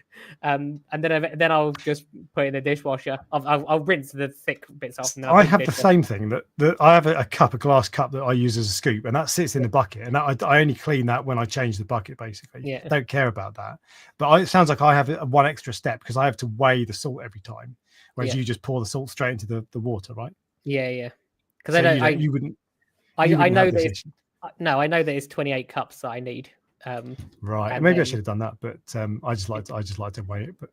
and then I'll just put it in the dishwasher. I'll rinse the thick bits off. And then I have the same thing that I have a glass cup that I use as a scoop, and that sits in the bucket, and that I only clean that when I change the bucket. Basically, I don't care about that. But it sounds like I have one extra step because I have to weigh the salt every time, whereas you just pour the salt straight into the water, right? Yeah. Because so you wouldn't. I know that I know that it's 28 cups that I need. Right, maybe I should have done that, but I just like to weigh it. But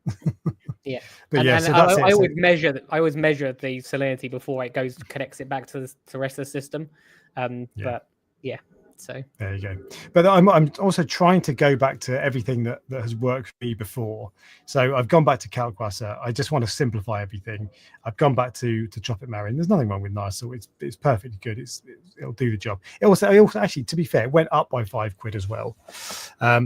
yeah, but and so that's I always measure the salinity before it connects it back to the rest of the system. But yeah. So there you go. But I'm also trying to go back to everything that has worked for me before. So I've gone back to Kalkwasser. I just want to simplify everything. I've gone back to Tropic Marin. There's nothing wrong with Niacin. It's perfectly good. It'll do the job. It also actually, to be fair, it went up by £5 as well.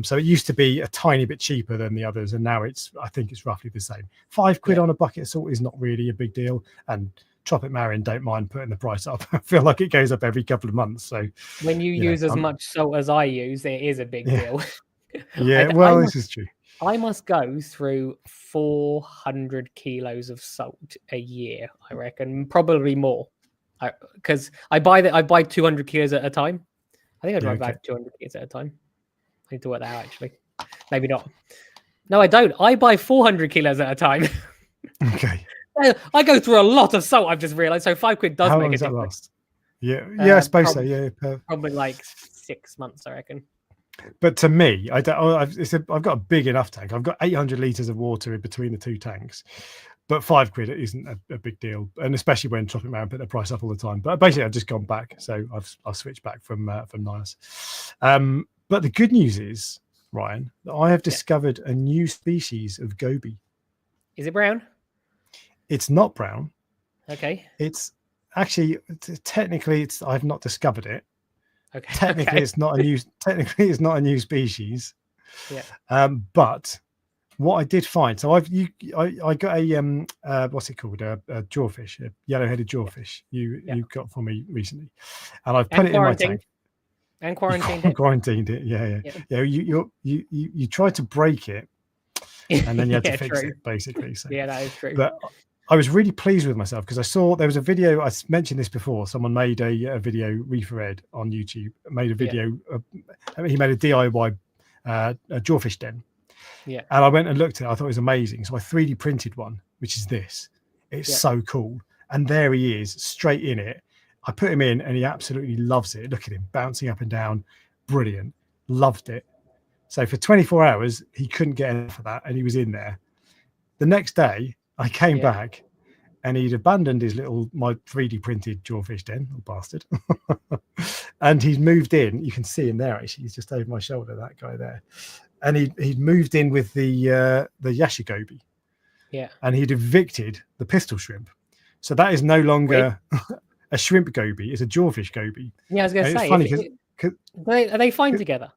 So it used to be a tiny bit cheaper than the others, and now I think it's roughly the same. £5 on a bucket of salt is not really a big deal, and Tropic Marin don't mind putting the price up. I feel like it goes up every couple of months. So when you use as much salt as I use, it is a big deal. This is true. I must go through 400 kilos of salt a year, I reckon, probably more, because I buy 200 kilos at a time. I think I drive back 200 kilos at a time. I need to work that out, actually. Maybe not. No, I don't. I buy 400 kilos at a time. Okay. I go through a lot of salt. I've just realised. So £5 does How make long a does that difference. last? Yeah, I suppose so. Yeah, probably like 6 months, I reckon. But to me, I've got a big enough tank. I've got 800 litres of water in between the two tanks. But £5 isn't a big deal, and especially when Tropic Marin put the price up all the time. But basically, I've just gone back, so I've switched back from Nias. But the good news is, Ryan, that I have discovered a new species of goby. Is it brown? It's not brown. Okay. It's actually technically I've not discovered it. Okay. Technically, it's not a new species. Yeah. But what I did find, so I got a what's it called, a jawfish, a yellow-headed jawfish. You got for me recently, and I've put it in my tank. And quarantined it. Quarantined it. Yeah. You tried to break it, and then you had to fix it, basically. So yeah, that is true. But I was really pleased with myself because I saw there was a video. I mentioned this before. Someone made a video, Reef Dork on YouTube, made a video. He made a DIY a jawfish den. Yeah. And I went and looked at it. I thought it was amazing. So I 3D printed one, which is this. It's so cool. And there he is, straight in it. I put him in and he absolutely loves it. Look at him bouncing up and down. Brilliant. Loved it. So for 24 hours, he couldn't get enough of that. And he was in there. The next day, I came back and he'd abandoned my 3D printed jawfish den, little bastard. And he'd moved in. You can see him there, actually. He's just over my shoulder, that guy there. And he'd moved in with the yashigobi. Yeah. And he'd evicted the pistol shrimp. So that is no longer a shrimp goby. It's a jawfish goby. Yeah, I was going to say. Funny are they fine together?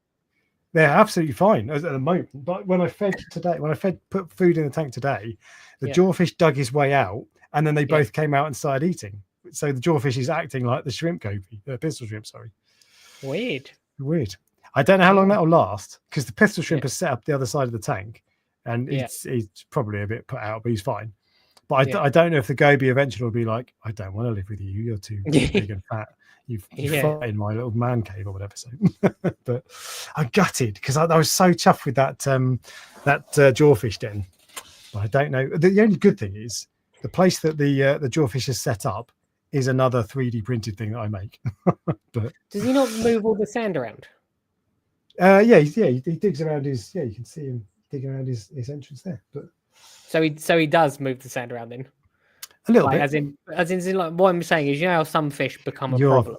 They're absolutely fine at the moment. But when I put food in the tank today, the jawfish dug his way out, and then they both came out and started eating. So the jawfish is acting like the shrimp goby, the pistol shrimp. Sorry. Weird. I don't know how long that will last because the pistol shrimp is set up the other side of the tank, and he's probably a bit put out, but he's fine. But I don't know if the goby eventually will be like, I don't want to live with you. You're too big and fat. You fight in my little man cave or whatever. So, but I'm gutted because I was so chuffed with that jawfish den. But I don't know. The only good thing is the place that the jawfish is set up is another 3D printed thing that I make. But does he not move all the sand around? He digs around his. Yeah, you can see him digging around his entrance there. But so he does move the sand around then. A little bit, as in like what I'm saying is, you know how some fish become a problem.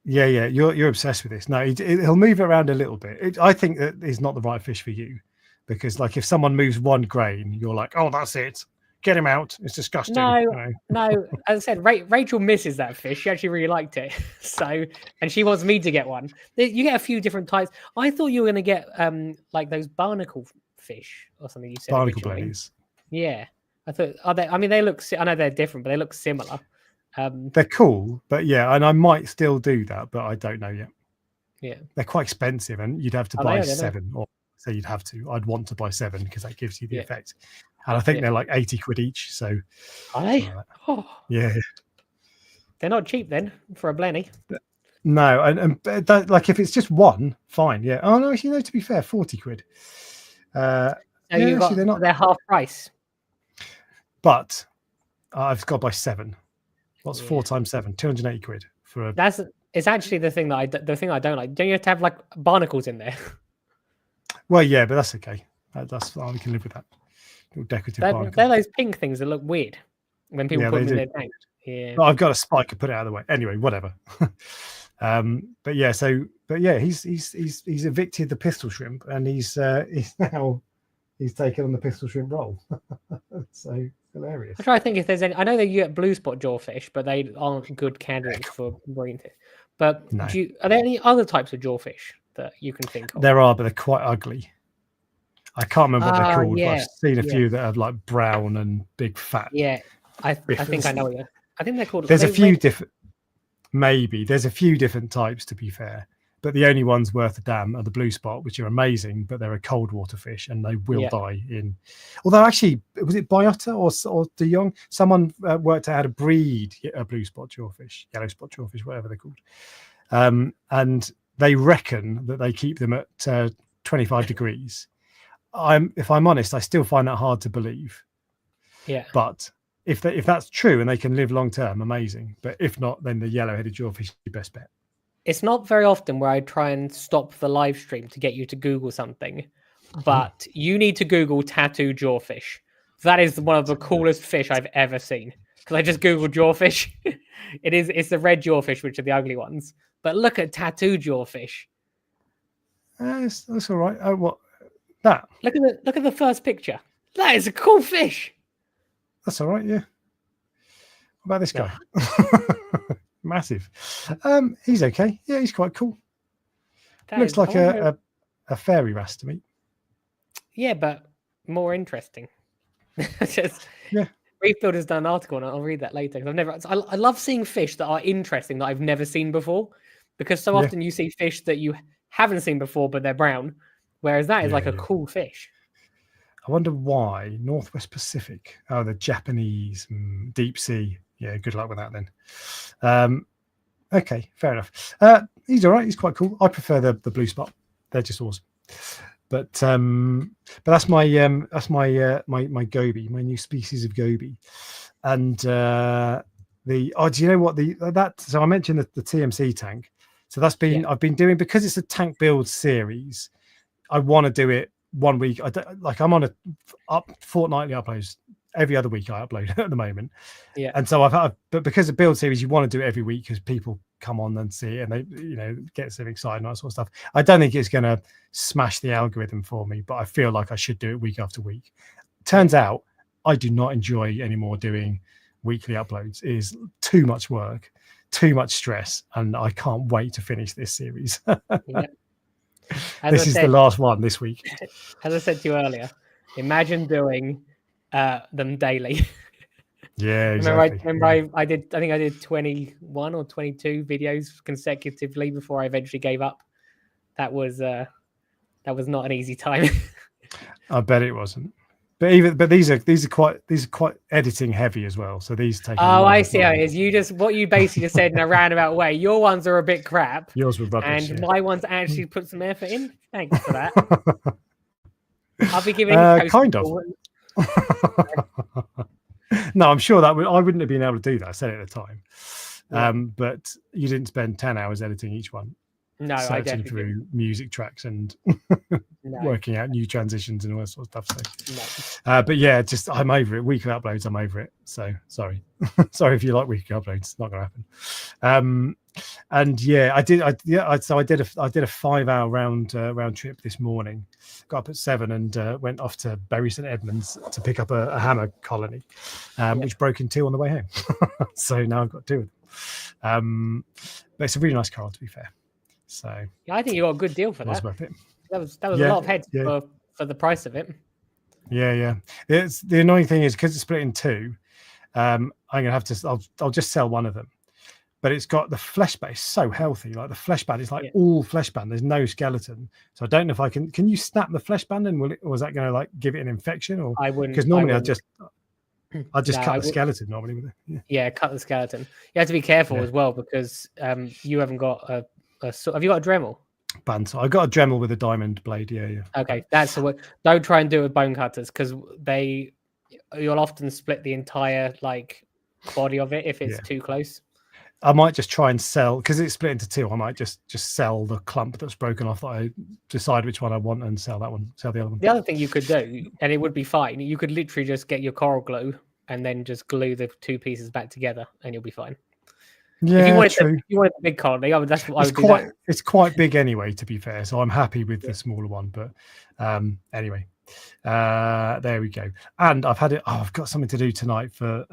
Yeah, you're obsessed with this. No, he'll move it around a little bit. I think that is not the right fish for you, because like if someone moves one grain, you're like, oh, that's it. Get him out. It's disgusting. No. As I said, Rachel misses that fish. She actually really liked it. And she wants me to get one. You get a few different types. I thought you were going to get like those barnacle fish or something. You said barnacle bellies. Yeah. I thought, they look, I know they're different, but they look similar. They're cool, but and I might still do that, but I don't know yet. Yeah. They're quite expensive, and you'd have to buy 7 or So you'd have to. I'd want to buy 7 because that gives you the effect. And I think they're like 80 quid each. So are they? Yeah. They're not cheap then for a Blenny. No, and that, like if it's just one, fine. Yeah. Oh no, actually, no. To be fair, 40 quid. So they're half price. But I've got to buy 7. What's 4 times 7? 280 quid for a. It's actually the thing I don't like. Don't you have to have like barnacles in there? Well, yeah, but that's okay. That's we can live with that. Decorative barnacles. They're those pink things that look weird when people put them in their tank. Yeah. But I've got a spike to put it out of the way. Anyway, whatever. But yeah, he's evicted the pistol shrimp, and he's taken on the pistol shrimp role. So hilarious. I try to think if there's any. I know that you get blue spot jawfish, but they aren't good candidates for marine fish. But are there any other types of jawfish that you can think of? There are, but they're quite ugly. I can't remember what they're called. But I've seen a few that are like brown and big fat. Yeah, I think I know what I think they're called. There's a few different. Maybe there's a few different types, to be fair, but the only ones worth a damn are the blue spot, which are amazing, but they're a cold water fish and they will die in. Although actually, was it Biota or De Jong? Someone worked out how to breed a blue spot jawfish, yellow spot jawfish, whatever they're called, and they reckon that they keep them at 25 degrees. If I'm honest, I still find that hard to believe. Yeah, but. If that's true and they can live long term, amazing. But if not, then the yellow-headed jawfish is your best bet. It's not very often where I try and stop the live stream to get you to Google something, but you need to Google tattoo jawfish. That is one of the coolest fish I've ever seen. Because I just Googled jawfish. It's the red jawfish, which are the ugly ones. But look at tattoo jawfish. That's all right. Oh, what that? Look at the first picture. That is a cool fish. That's all right, yeah. What about this guy? Massive. He's okay. Yeah, he's quite cool. Looks like a fairy wrasse to me. Yeah, but more interesting. Yeah. Reef Dork has done an article, and I'll read that later. Because I love seeing fish that are interesting that I've never seen before. Because so often you see fish that you haven't seen before, but they're brown. Whereas that is like a cool fish. I wonder why. Northwest Pacific. Oh, the Japanese deep sea. Yeah, good luck with that then. Okay, fair enough. He's all right. He's quite cool. I prefer the blue spot. They're just awesome. But that's my goby, my new species of goby. And do you know what so I mentioned the TMC tank. So that's been I've been doing, because it's a tank build series. I want to do it 1 week. I'm on fortnightly uploads. Every other week I upload at the moment. Yeah. And so but because of build series, you want to do it every week because people come on and see it and they, get so excited and that sort of stuff. I don't think it's going to smash the algorithm for me, but I feel like I should do it week after week. Turns out I do not enjoy anymore doing weekly uploads. It is too much work, too much stress, and I can't wait to finish this series. This is the last one this week. As I said to you earlier, imagine doing them daily. Yeah, exactly. Remember I think I did 21 or 22 videos consecutively before I eventually gave up. That was not an easy time. I bet it wasn't. But these are quite editing heavy as well. So these take. Oh, I see how it is. What you basically just said in a roundabout way. Your ones are a bit crap. Yours were rubbish. And my ones actually put some effort in. Thanks for that. I'll be giving kind of. No, I'm sure I wouldn't have been able to do that. I said it at the time. But you didn't spend 10 hours editing each one. No, searching I definitely through didn't. Music tracks and working out new transitions and all that sort of stuff. So, but yeah, I'm over it. Weekly uploads, I'm over it. So sorry, sorry if you like weekly uploads. It's not going to happen. And yeah, I did a 5-hour round trip this morning. Got up at 7 and went off to Bury St Edmunds to pick up a hammer colony, which broke in 2 on the way home. So now I've got 2 of them. But it's a really nice coral, to be fair. So I think you got a good deal for that. Worth it. That was a lot of heads for the price of it. Yeah. The annoying thing is because it's split in 2. I'm gonna have to. I'll just sell one of them. but it's got the flesh band. It's so healthy. Like the flesh band is like all flesh band. There's no skeleton. So I don't know if I can you snap the flesh band and or is that going to like give it an infection? Or I wouldn't, because normally I just cut the skeleton normally with it. Yeah, cut the skeleton. You have to be careful as well because you haven't got a have you got a Dremel? Bandsaw. I've got a Dremel with a diamond blade. Yeah. Okay, that's the way. Don't try and do it with bone cutters because you'll often split the entire like body of it if it's too close. I might just try and sell because it's split into two. I might just sell the clump that's broken off that I decide which one I want and sell that one, sell the other one. The other thing you could do, and it would be fine, you could literally just get your coral glue and then just glue the two pieces back together and you'll be fine. Yeah, if you wanted true. The big coral, that's what I would do. It's quite big anyway, to be fair. So I'm happy with the smaller one. But anyway, there we go. And I've had it. Oh, I've got something to do tonight for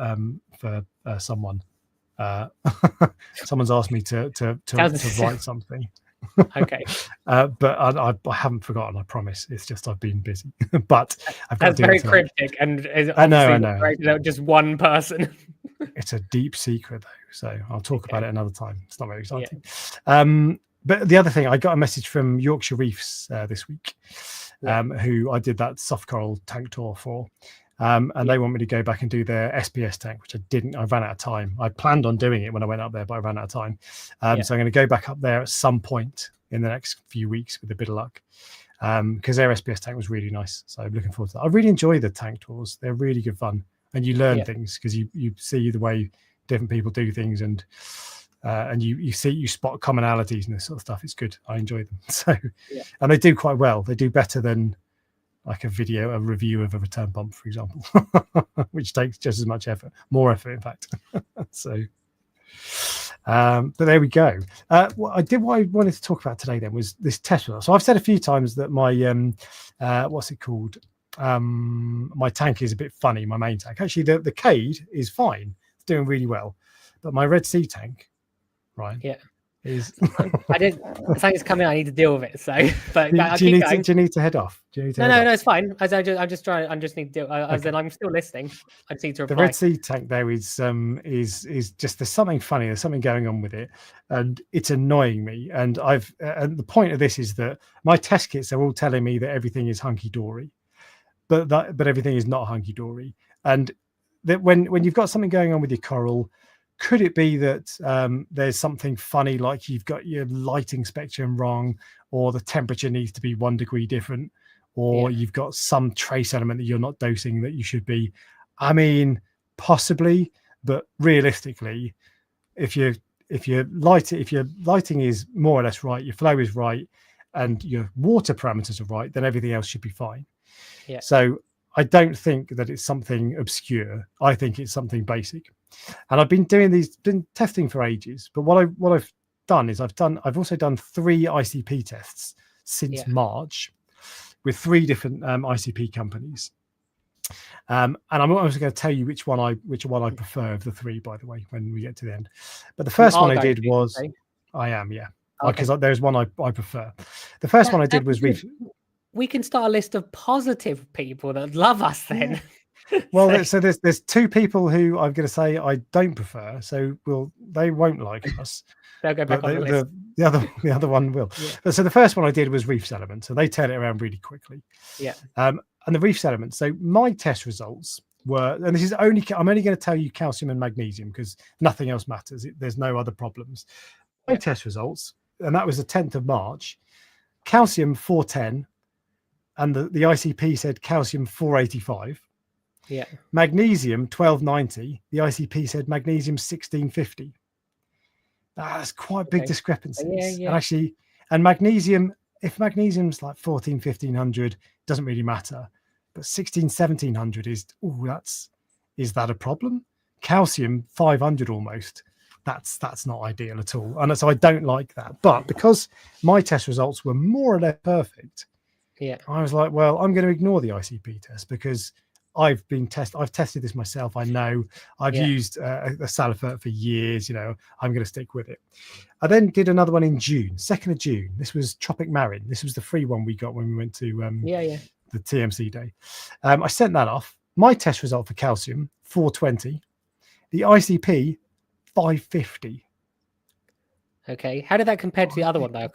someone. Someone's asked me to write something. Okay. But I haven't forgotten, I promise. It's just I've been busy. But I've got that's very cryptic and I know. Just one person. It's a deep secret though, so I'll talk about it another time. It's not very exciting. But the other thing, I got a message from Yorkshire Reefs this week, who I did that soft coral tank tour for. And they want me to go back and do their SPS tank, which I didn't. I ran out of time. I planned on doing it when I went up there, but I ran out of time. So I'm going to go back up there at some point in the next few weeks with a bit of luck, because their SPS tank was really nice. So I'm looking forward to that. I really enjoy the tank tours. They're really good fun, and you learn things because you see the way different people do things, and you spot commonalities and this sort of stuff. It's good. I enjoy them. So, and they do quite well. They do better than like a review of a return pump, for example, which takes just as much effort, more effort, in fact. So, but there we go. What I wanted to talk about today then was this test result. So I've said a few times that my what's it called? My tank is a bit funny. My main tank, actually, the Cade is fine. It's doing really well, but my Red Sea tank, right? Yeah. Is I did something's coming. I need to deal with it. So, but do you need to head off? No, it's fine. I just need to deal. As in, I'm still listening. I just need to reply. The Red Sea tank there is just there's something funny. There's something going on with it, and it's annoying me. And and the point of this is that my test kits are all telling me that everything is hunky dory, but everything is not hunky dory. And that when you've got something going on with your coral. Could it be that there's something funny, like you've got your lighting spectrum wrong, or the temperature needs to be 1 degree different, or you've got some trace element that you're not dosing that you should be? I mean, possibly, but realistically, if your lighting is more or less right, your flow is right, and your water parameters are right, then everything else should be fine. Yeah. So I don't think that it's something obscure. I think it's something basic. And I've been been testing for ages. But what I've done is I've also done 3 ICP tests since March with 3 different ICP companies. And I'm also going to tell you which one I prefer of the 3, by the way, when we get to the end. But the first one I did was because there's one I prefer. The first one I did was we can start a list of positive people that love us then. Well, so there's 2 people who I'm going to say I don't prefer, so they won't like us. They'll go back on the list. The other one will. But so the first one I did was Reef Sediment, so they turn it around really quickly. Yeah. And the Reef Sediment. So my test results were, and this is I'm only going to tell you calcium and magnesium because nothing else matters. There's no other problems. My test results, and that was the 10th of March. Calcium 410, and the ICP said calcium 485. Yeah. Magnesium 1290. The ICP said magnesium 1650. That's quite big discrepancies. Yeah. And actually, magnesium, if magnesium's like 1500, doesn't really matter. But 1700 is that a problem? Calcium 500 almost. That's not ideal at all. And so I don't like that. But because my test results were more or less perfect, I was like, well, I'm going to ignore the ICP test because I've tested this myself. I know I've used a Salifert for years. I'm going to stick with it. I then did another one in June, 2nd of June. This was Tropic Marin. This was the free one we got when we went to the TMC day. I sent that off. My test result for calcium 420, the ICP 550. Okay. How did that compare to the other one though?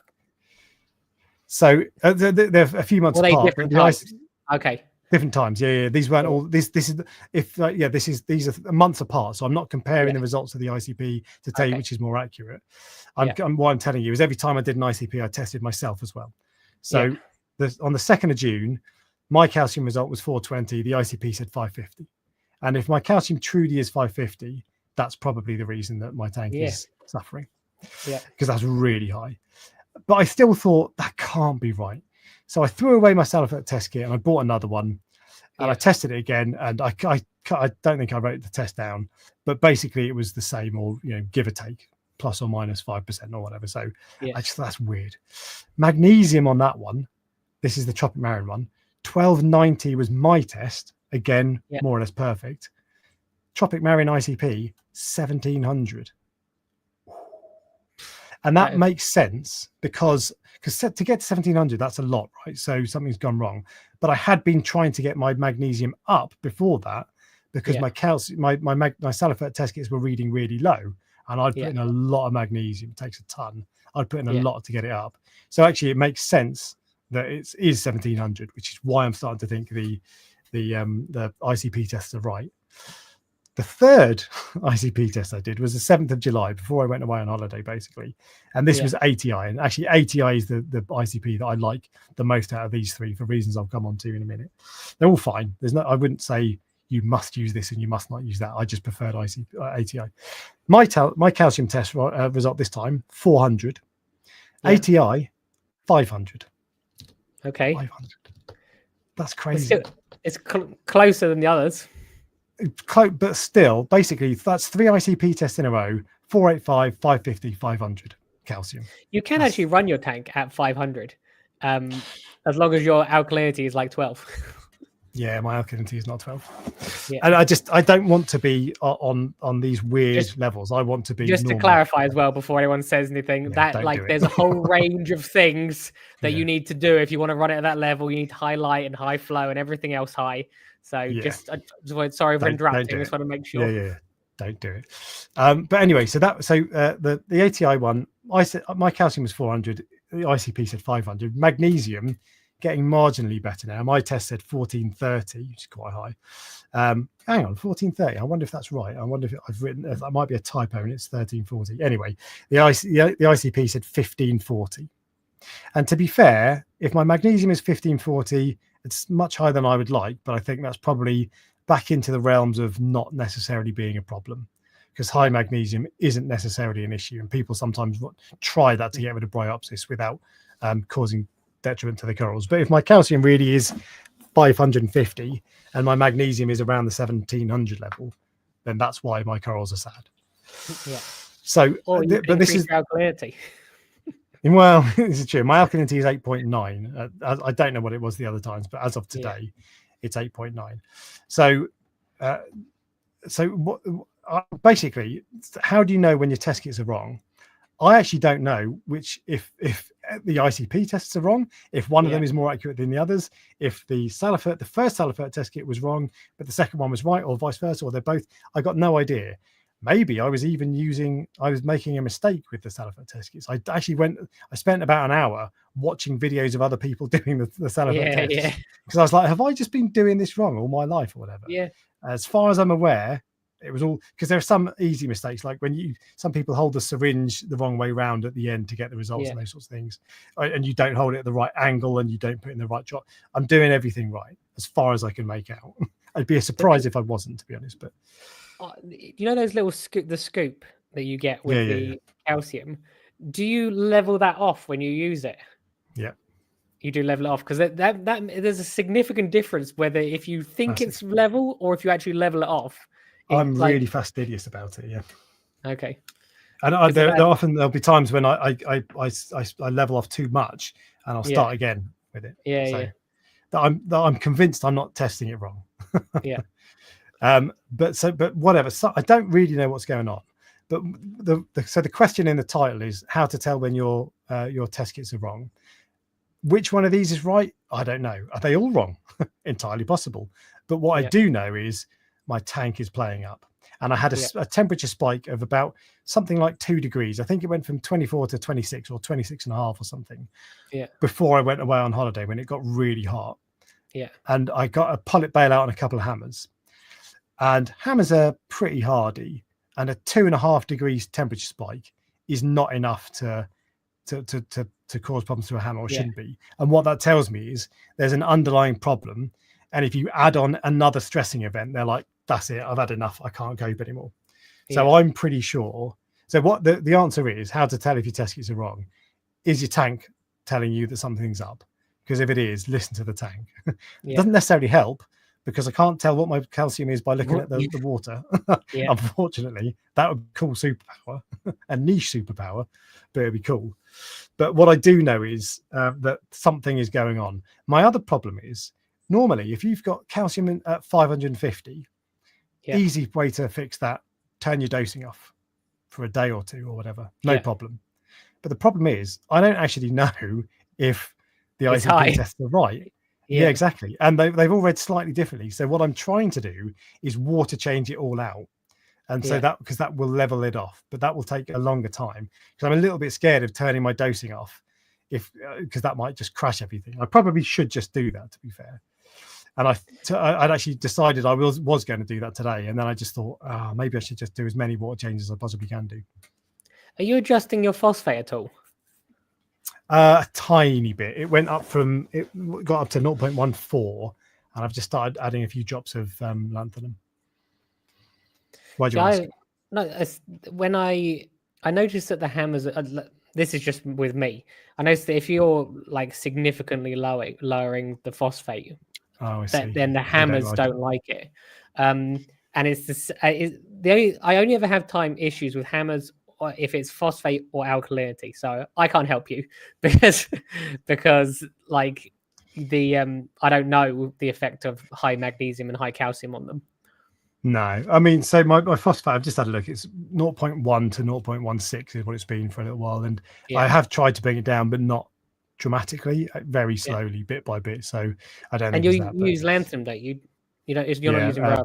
So they're a few months apart. Different times? Okay. Different times, yeah. These weren't all. This is these are months apart. So I'm not comparing the results of the ICP to tell you which is more accurate. What I'm telling you is every time I did an ICP, I tested myself as well. So on the 2nd of June, my calcium result was 420. The ICP said 550. And if my calcium truly is 550, that's probably the reason that my tank is suffering. Yeah, because that's really high. But I still thought that can't be right. So I threw away my Salifert test kit and I bought another one, and I tested it again. And I don't think I wrote the test down, but basically it was the same, or give or take, plus or minus 5% or whatever. So I just thought that's weird. Magnesium on that one, this is the Tropic Marine one, 1290 was my test. Again, more or less perfect. Tropic Marine ICP 1700. And that makes sense because to get to 1700, that's a lot, right? So something's gone wrong. But I had been trying to get my magnesium up before that because my calcium, my Salifert test kits were reading really low, and I'd put in a lot of magnesium. It takes a ton. I'd put in a lot to get it up. So actually, it makes sense that it is 1700, which is why I'm starting to think the ICP tests are right. The third ICP test I did was the 7th of July, before I went away on holiday, basically. And this was ATI. And actually, ATI is the ICP that I like the most out of these three, for reasons I'll come on to in a minute. They're all fine. I wouldn't say you must use this and you must not use that. I just preferred ATI. My calcium test result this time, 400. ATI, 500. Okay. 500. That's crazy. It's closer than the others. But still, basically, that's 3 ICP tests in a row: 485, 550, 500 calcium. You can actually run your tank at 500, as long as your alkalinity is like 12. Yeah, my alkalinity is not 12. And I don't want to be on these weird levels. I want to be just normal. To clarify as well, before anyone says anything, there's a whole range of things that you need to do if you want to run it at that level. You need high light and high flow and everything else high. So sorry for interrupting. I just want to make sure. Yeah. Don't do it. But anyway, the ATI one, I said my calcium was 400. The ICP said 500. Magnesium getting marginally better now. My test said 1430, which is quite high. Hang on, 1430. I wonder if that's right. I wonder if I've written that might be a typo and it's 1340. Anyway, the ICP said 1540. And to be fair, if my magnesium is 1540, it's much higher than I would like, but I think that's probably back into the realms of not necessarily being a problem, because high magnesium isn't necessarily an issue, and people sometimes try that to get rid of bryopsis without causing detriment to the corals. But if my calcium really is 550 and my magnesium is around the 1700 level, then that's why my corals are sad. Yeah. So, but this is alkalinity. Well, this is true. My alkalinity is 8.9. I don't know what it was the other times, but as of today, it's 8.9. So, basically, how do you know when your test kits are wrong? I actually don't know if the ICP tests are wrong, if one of them is more accurate than the others, if the first Salifert test kit was wrong, but the second one was right, or vice versa, or they're both. I got no idea. Maybe I was making a mistake with the Salifert test kits. I spent about an hour watching videos of other people doing the Salifert tests, because I was like, have I just been doing this wrong all my life or whatever? Yeah. As far as I'm aware, it was all, because there are some easy mistakes, like some people hold the syringe the wrong way round at the end to get the results and those sorts of things, and you don't hold it at the right angle and you don't put in the right drop. I'm doing everything right as far as I can make out. I'd be surprised if I wasn't, to be honest. But you know those little scoop that you get with the calcium, do you level that off when you use it? Yeah, you do level it off, because that there's a significant difference whether if you think it's level or if you actually level it off. I'm really fastidious about it. Okay. And there'll be times when I level off too much and I'll start again with it. I'm convinced I'm not testing it wrong. But whatever. So I don't really know what's going on. But the question in the title is how to tell when your test kits are wrong. Which one of these is right? I don't know. Are they all wrong? Entirely possible. But what I do know is my tank is playing up. and I had a temperature spike of about something like 2 degrees. I think it went from 24 to 26 or 26 and a half or something. Yeah. Before I went away on holiday when it got really hot. Yeah. And I got a pollet bailout and a couple of hammers. And hammers are pretty hardy, and a 2.5 degrees temperature spike is not enough to cause problems to a hammer, or shouldn't be. And what that tells me is there's an underlying problem. And if you add on another stressing event, they're like, that's it, I've had enough, I can't cope anymore. So I'm pretty sure. So what the answer is, how to tell if your test kits are wrong, is your tank telling you that something's up? Because if it is, listen to the tank. It doesn't necessarily help, because I can't tell what my calcium is by looking at the water. Unfortunately, that would be a cool superpower, a niche superpower, but it'd be cool. But what I do know is that something is going on. My other problem is, normally, if you've got calcium at 550, easy way to fix that, turn your dosing off for a day or two or whatever, no problem. But the problem is, I don't actually know if the ICP tests are right. Yeah, exactly. And they've all read slightly differently. So what I'm trying to do is water change it all out. And so because that will level it off, but that will take a longer time, because I'm a little bit scared of turning my dosing off, because that might just crash everything. I probably should just do that, to be fair. And I'd actually decided I was going to do that today. And then I just thought, maybe I should just do as many water changes as I possibly can do. Are you adjusting your phosphate at all? A tiny bit. It got up to 0.14, and I've just started adding a few drops of lanthanum. Why do you ask? When I noticed that the hammers, this is just with me, I noticed that if you're like significantly lowering the phosphate, then the hammers don't like it. And it's I only ever have time issues with hammers if it's phosphate or alkalinity. So I can't help you because like I don't know the effect of high magnesium and high calcium on them. No, I mean, so my phosphate, I've just had a look, it's 0.1 to 0.16 is what it's been for a little while. And I have tried to bring it down, but not dramatically, very slowly, bit by bit. So I don't think you use lanthanum, don't you? You're not using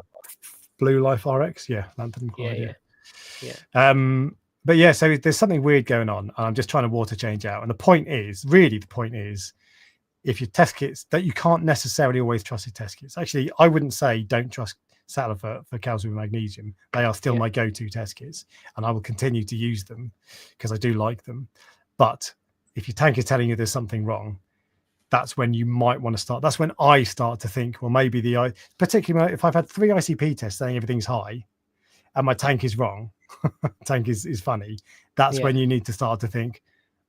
Blue Life RX, lanthanum chloride. But yeah, so there's something weird going on, and I'm just trying to water change out. And the point is, if your test kits, that you can't necessarily always trust your test kits. Actually, I wouldn't say don't trust Sattler for calcium and magnesium. They are still my go-to test kits, and I will continue to use them because I do like them. But if your tank is telling you there's something wrong, that's when you might want to start. That's when I start to think, well, maybe particularly if I've had 3 ICP tests saying everything's high and my tank is wrong, tank is funny, that's when you need to start to think,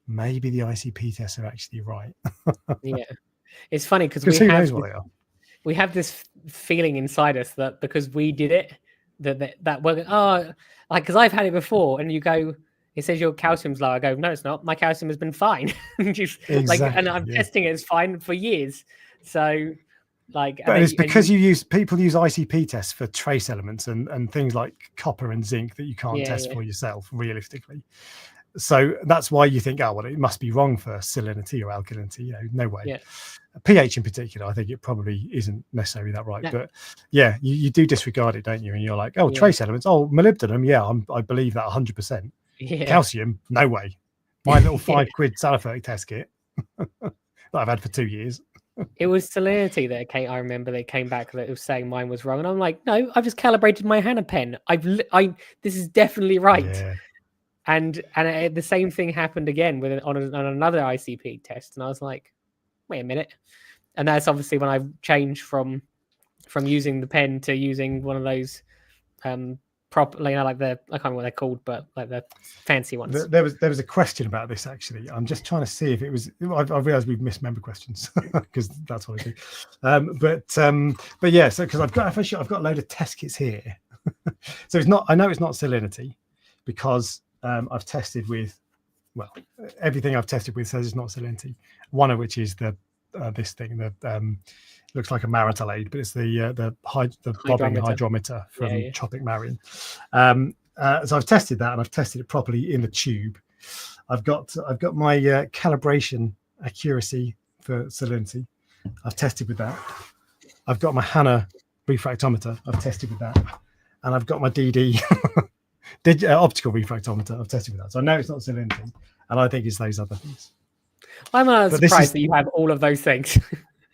maybe the ICP tests are actually right. It's funny because who knows what they are. We have this feeling inside us that because we did it, that we're because I've had it before, and you go, it says your calcium's low. I go, no, it's not. My calcium has been fine. And I'm testing it as fine for years. So but it's because people use ICP tests for trace elements and things like copper and zinc that you can't test for yourself realistically. So that's why you think, well, it must be wrong for salinity or alkalinity. No way. pH in particular, I think it probably isn't necessarily that right. But you do disregard it, don't you? And you're like, trace elements. Oh, molybdenum. I believe that 100%. Calcium, no way. My little £5 salicylic test kit that I've had for 2 years. It was salinity that I remember they came back that it was saying mine was wrong, and I'm like, no, I've just calibrated my Hannah pen. This is definitely right. Yeah. And the same thing happened again on another ICP test, and I was like, wait a minute. And that's obviously when I changed from using the pen to using one of those properly, like I can't remember what they're called, but like the fancy ones. There was a question about this actually. I'm just trying to see if it was. I've realised we've missed member questions because that's what I do. But yeah, so because I've got a load of test kits here. So it's not. I know it's not salinity because I've tested with. Well, everything I've tested with says it's not salinity. One of which is this thing that looks like a Maritalade, but it's the bobbing hydrometer from Tropic Marion. So I've tested that, and I've tested it properly in the tube. I've got my calibration accuracy for salinity. I've tested with that. I've got my Hannah refractometer. I've tested with that. and I've got my DD optical refractometer. I've tested with that, so I know it's not salinity, and I think it's those other things. I'm surprised that you have all of those things.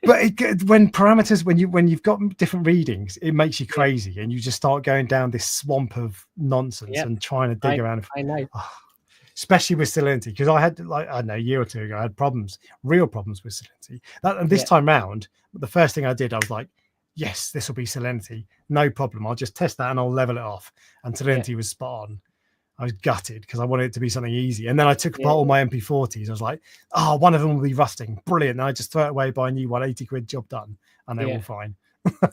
But when parameters, when you've got different readings, it makes you crazy, and you just start going down this swamp of nonsense and trying to dig around. I know, especially with salinity, because I had, like, I don't know, a year or two ago, I had real problems with salinity. And this time round, the first thing I did, I was like, yes, this will be salinity, no problem. I'll just test that and I'll level it off. And salinity was spot on. I was gutted because I wanted it to be something easy. And then I took apart all my MP40s. I was like, oh, one of them will be rusting. Brilliant. And I just throw it away, buy a new one, 80 quid, job done. And they're all fine.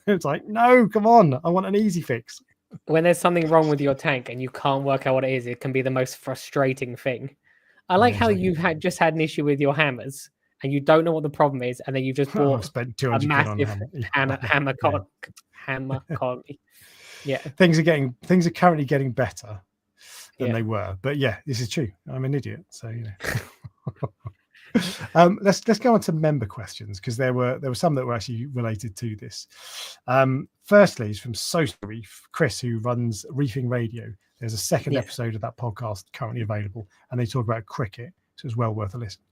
It's like, no, come on. I want an easy fix. When there's something wrong with your tank and you can't work out what it is, it can be the most frustrating thing. I like how you've just had an issue with your hammers and you don't know what the problem is. And then you just bought spent a 200 massive hammer con. Things are currently getting better than they were, but this is true. I'm an idiot, so let's go on to member questions, because there were some that were actually related to this. Firstly is from Social Reef, Chris, who runs Reefing Radio. There's a second episode of that podcast currently available, and they talk about cricket, so it's well worth a listen.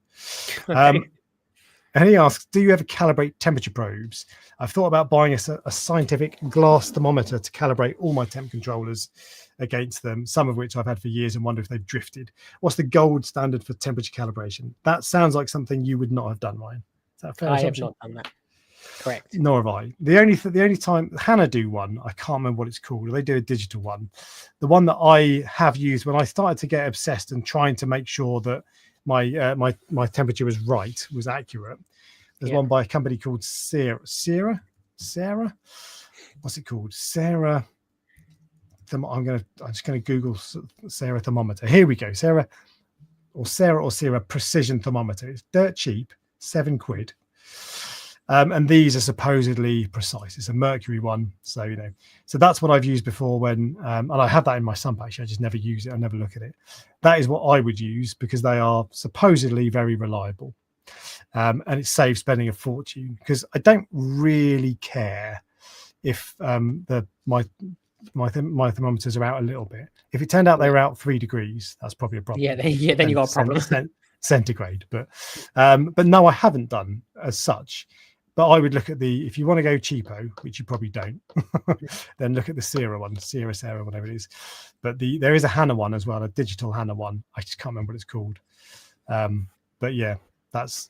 And he asks, do you ever calibrate temperature probes? I've thought about buying a scientific glass thermometer to calibrate all my temp controllers against them, some of which I've had for years, and wonder if they've drifted. What's the gold standard for temperature calibration? That sounds like something you would not have done, Ryan. Is that a fair assumption? I have not done that. Correct. Nor have I. The only time Hannah do one, I can't remember what it's called. They do a digital one. The one that I have used when I started to get obsessed and trying to make sure that my temperature was right, was accurate. There's one by a company called Sarah. What's it called? Sarah. I'm just gonna Google Sarah thermometer. Here we go. Sarah precision thermometer. It's dirt cheap, £7. And these are supposedly precise. It's a mercury one, so so that's what I've used before when and I have that in my sump. Actually, I just never use it. I never look at it. That is what I would use because they are supposedly very reliable, and it saves spending a fortune, because I don't really care if my thermometers are out a little bit. If it turned out they were out 3 degrees, that's probably a problem. Then you got a problem. Centigrade, but no, I haven't done as such. But I would look at if you want to go cheapo, which you probably don't, then look at the Sarah one, Sarah, whatever it is. But there is a Hannah one as well, a digital Hannah one. I just can't remember what it's called. But yeah,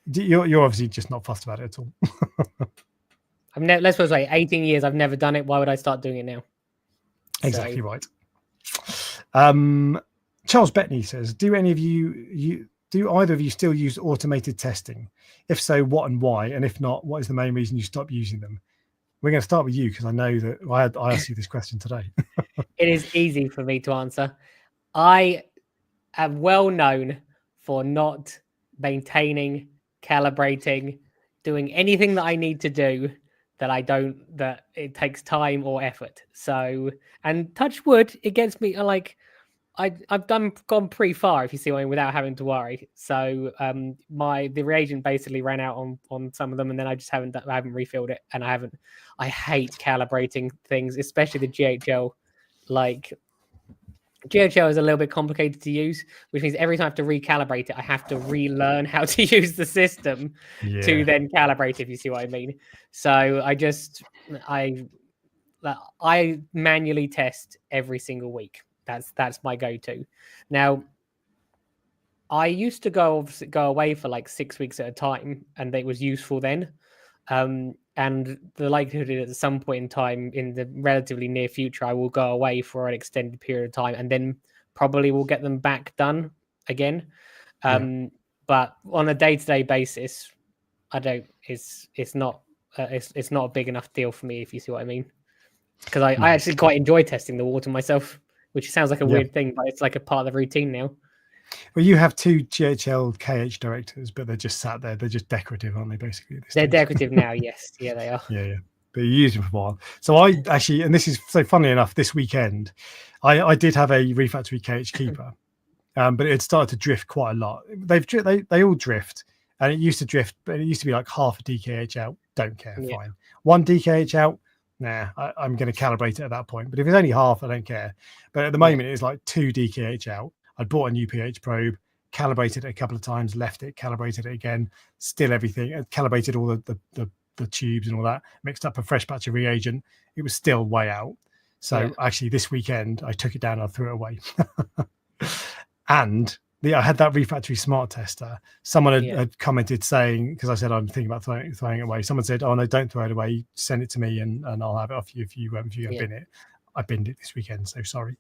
you're obviously just not fussed about it at all. Let's put it like 18 years. I've never done it. Why would I start doing it now? Exactly right. Charles Bettany says, do either of you still use automated testing? If so, what and why? And if not, what is the main reason you stopped using them? We're going to start with you, because I know that I asked you this question today. It is easy for me to answer. I am well known for not maintaining, calibrating, doing anything that I need to do that it takes time or effort. So, and touch wood, it gets me I've gone pretty far, if you see what I mean, without having to worry. So the reagent basically ran out on some of them, and then I haven't refilled it, and I hate calibrating things, especially the GHL. GHL is a little bit complicated to use, which means every time I have to recalibrate it, I have to relearn how to use the system to then calibrate, if you see what I mean. So I manually test every single week. That's my go-to. Now, I used to go away for like 6 weeks at a time, and it was useful then. And the likelihood is at some point in time in the relatively near future, I will go away for an extended period of time, and then probably will get them back done again. But on a day-to-day basis, I don't. It's not a big enough deal for me, if you see what I mean. Because I actually quite enjoy testing the water myself, which sounds like a weird thing, but it's like a part of the routine now. Well, you have 2 GHL KH directors, but they're just sat there. They're just decorative, aren't they, basically? They're decorative now, yes. Yeah, they are. Yeah. But you used them for a while. So I actually, and this is so funnily enough, this weekend, I did have a refractory KH keeper, but it had started to drift quite a lot. They all drift, and it used to drift, but it used to be like half a DKH out. Don't care, fine. 1 DKH out, nah, I'm going to calibrate it at that point. But if it's only half, I don't care. But at the moment, it's like 2 DKH out. I bought a new pH probe, calibrated it a couple of times, left it, calibrated it again, still everything, calibrated all the tubes and all that, mixed up a fresh batch of reagent. It was still way out. So actually, this weekend, I took it down and I threw it away. And I had that refractory smart tester. Someone had commented saying, because I said I'm thinking about throwing it away. Someone said, "Oh no, don't throw it away. Send it to me, and I'll have it off you if you bin it." I binned it this weekend, so sorry.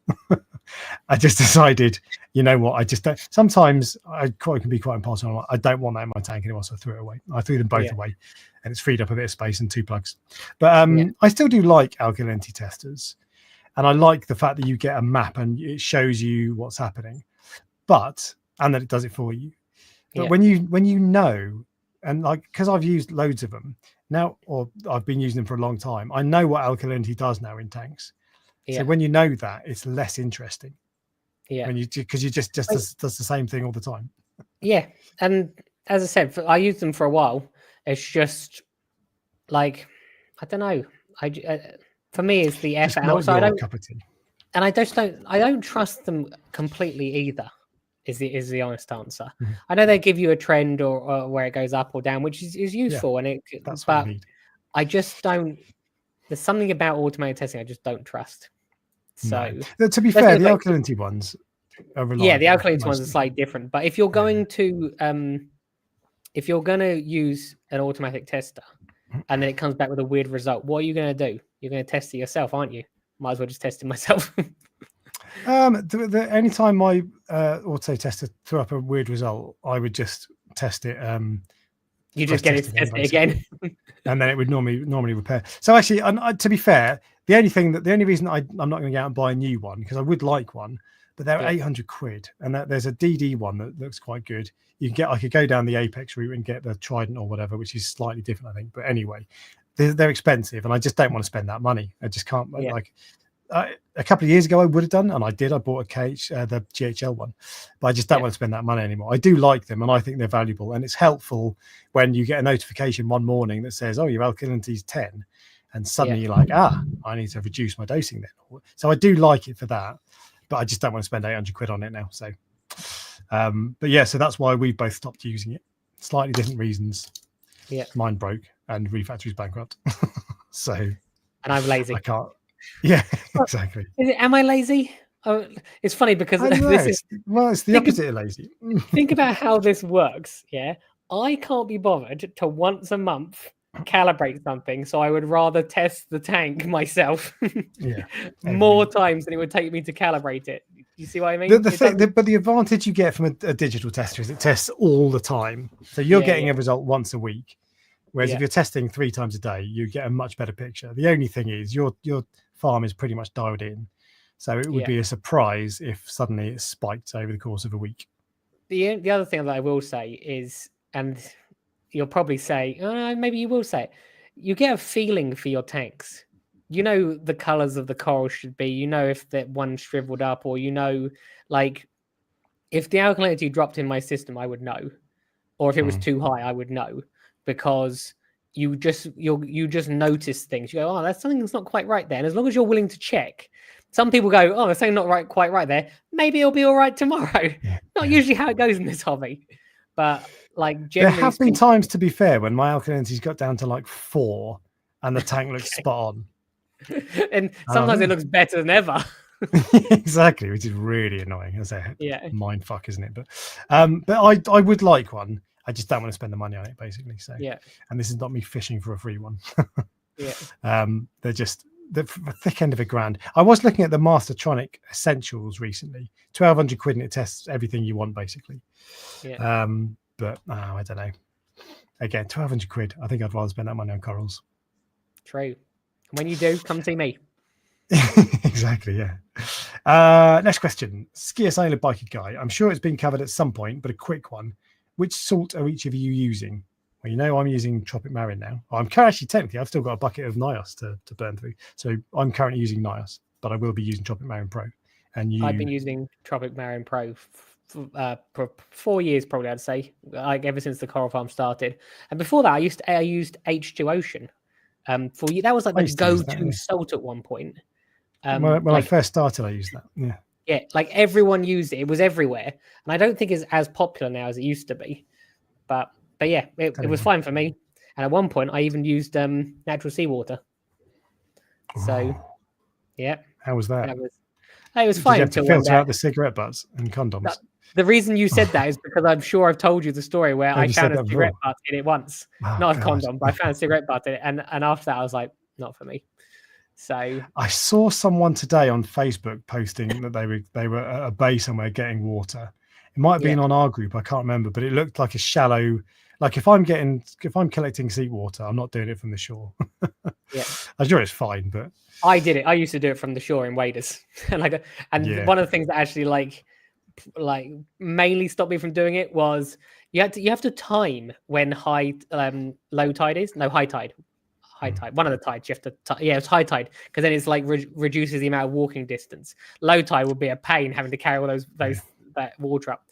I just decided, you know what? I just don't. Sometimes I can be quite impartial. I don't want that in my tank anymore, so I threw it away. I threw them both away, and it's freed up a bit of space and 2 plugs. But I still do like alkalinity testers, and I like the fact that you get a map and it shows you what's happening. And that it does it for you. But when you know, and like, because I've used loads of them now, or I've been using them for a long time, I know what alkalinity does now in tanks. So when you know that, it's less interesting. When because you just does the same thing all the time. Yeah, and as I said, I used them for a while. It's just like, I don't know. For me, it's the effort. And also, I don't trust them completely either. Is the honest answer. Mm-hmm. I know they give you a trend or where it goes up or down, which is useful, and but I just don't. There's something about automated testing I just don't trust. So to be fair, the alkalinity ones are reliable. Yeah, the alkalinity ones are slightly different. But if you're going to use an automatic tester and then it comes back with a weird result, what are you going to do? You're going to test it yourself, aren't you? Might as well just test it myself. Anytime my auto tester threw up a weird result, I would just test it. You just get it to test it again, and then it would normally repair. So actually, to be fair, the only reason I'm not going to go out and buy a new one, because I would like one, but they're 800 quid, and there's a DD one that looks quite good. I could go down the Apex route and get the Trident or whatever, which is slightly different, I think. But anyway, they're expensive, and I just don't want to spend that money. I just can't a couple of years ago I would have done, and I did. I bought the GHL one, but I just don't want to spend that money anymore. I do like them, and I think they're valuable, and it's helpful when you get a notification one morning that says, "Oh, your alkalinity is 10," and suddenly you're like, I need to reduce my dosing then. So I do like it for that, but I just don't want to spend 800 quid on it now. So, but yeah, so that's why we've both stopped using it. Slightly different reasons. Yeah, mine broke, and Refactory's bankrupt. So, and I'm lazy. I can't. Yeah, exactly. Am I lazy? Oh, it's funny because it's the opposite of lazy. Think about how this works. Yeah, I can't be bothered to once a month calibrate something, so I would rather test the tank myself more times than it would take me to calibrate it. You see what I mean? But the advantage you get from a digital tester is it tests all the time, so you're getting a result once a week. Whereas if you're testing 3 times a day, you get a much better picture. The only thing is your farm is pretty much dialed in. So it would be a surprise if suddenly it spiked over the course of a week. The other thing that I will say is, and you'll probably say, maybe you will say it, you get a feeling for your tanks. You know the colors of the coral should be. You know if that one shriveled up, or like if the alkalinity dropped in my system, I would know. Or if it was too high, I would know. Because you just notice things. You go, that's something that's not quite right there. And as long as you're willing to check, some people go, there's something not quite right there. Maybe it'll be all right tomorrow. Not usually how it goes in this hobby, but like generally, there have been times, to be fair, when my alkalinity's got down to like 4, and the tank looks spot on. And sometimes it looks better than ever. Exactly, which is really annoying. As a mind fuck, isn't it? But I would like one. I just don't want to spend the money on it, basically. So and this is not me fishing for a free one. They're just the thick end of $1,000. I was looking at the Mastertronic Essentials recently, 1,200 quid, and it tests everything you want, basically. But I don't know. Again, 1,200 quid. I think I'd rather spend that money on corals. True. When you do, come see me. Exactly. Yeah. Next question. Skier Sailor Biker Guy. I'm sure it's been covered at some point, but a quick one. Which salt are each of you using? Well, you know I'm using Tropic Marin now. Technically, I've still got a bucket of Nios to burn through. So I'm currently using Nios, but I will be using Tropic Marin Pro. And I've been using Tropic Marin Pro for 4 years, probably, I'd say, like ever since the coral farm started. And before that, I used H2 Ocean. For you, that was like I the used to use go-to that, salt at one point. when I first started, I used that. Yeah. Yeah, like everyone used it. It was everywhere, and I don't think it's as popular now as it used to be. But yeah, it was fine for me. And at one point, I even used natural seawater. So, yeah, how was that? It was Did fine you have to until one filter day. out the cigarette butts and condoms? The reason you said that is because I'm sure I've told you the story where I found a cigarette butt in it once, not a condom, but I found a cigarette butt in it, and after that, I was like, not for me. So I saw someone today on Facebook posting that they were at a bay somewhere getting water. It might have been on our group, I can't remember, but it looked like a shallow. Like if I'm collecting seawater, I'm not doing it from the shore. Yeah, I'm sure it's fine, but I did it. I used to do it from the shore in waders, and one of the things that actually like mainly stopped me from doing it was you have to time when low tide is high tide. One of the tides you have to it's high tide, because then it's like reduces the amount of walking distance. Low tide would be a pain having to carry all that water up.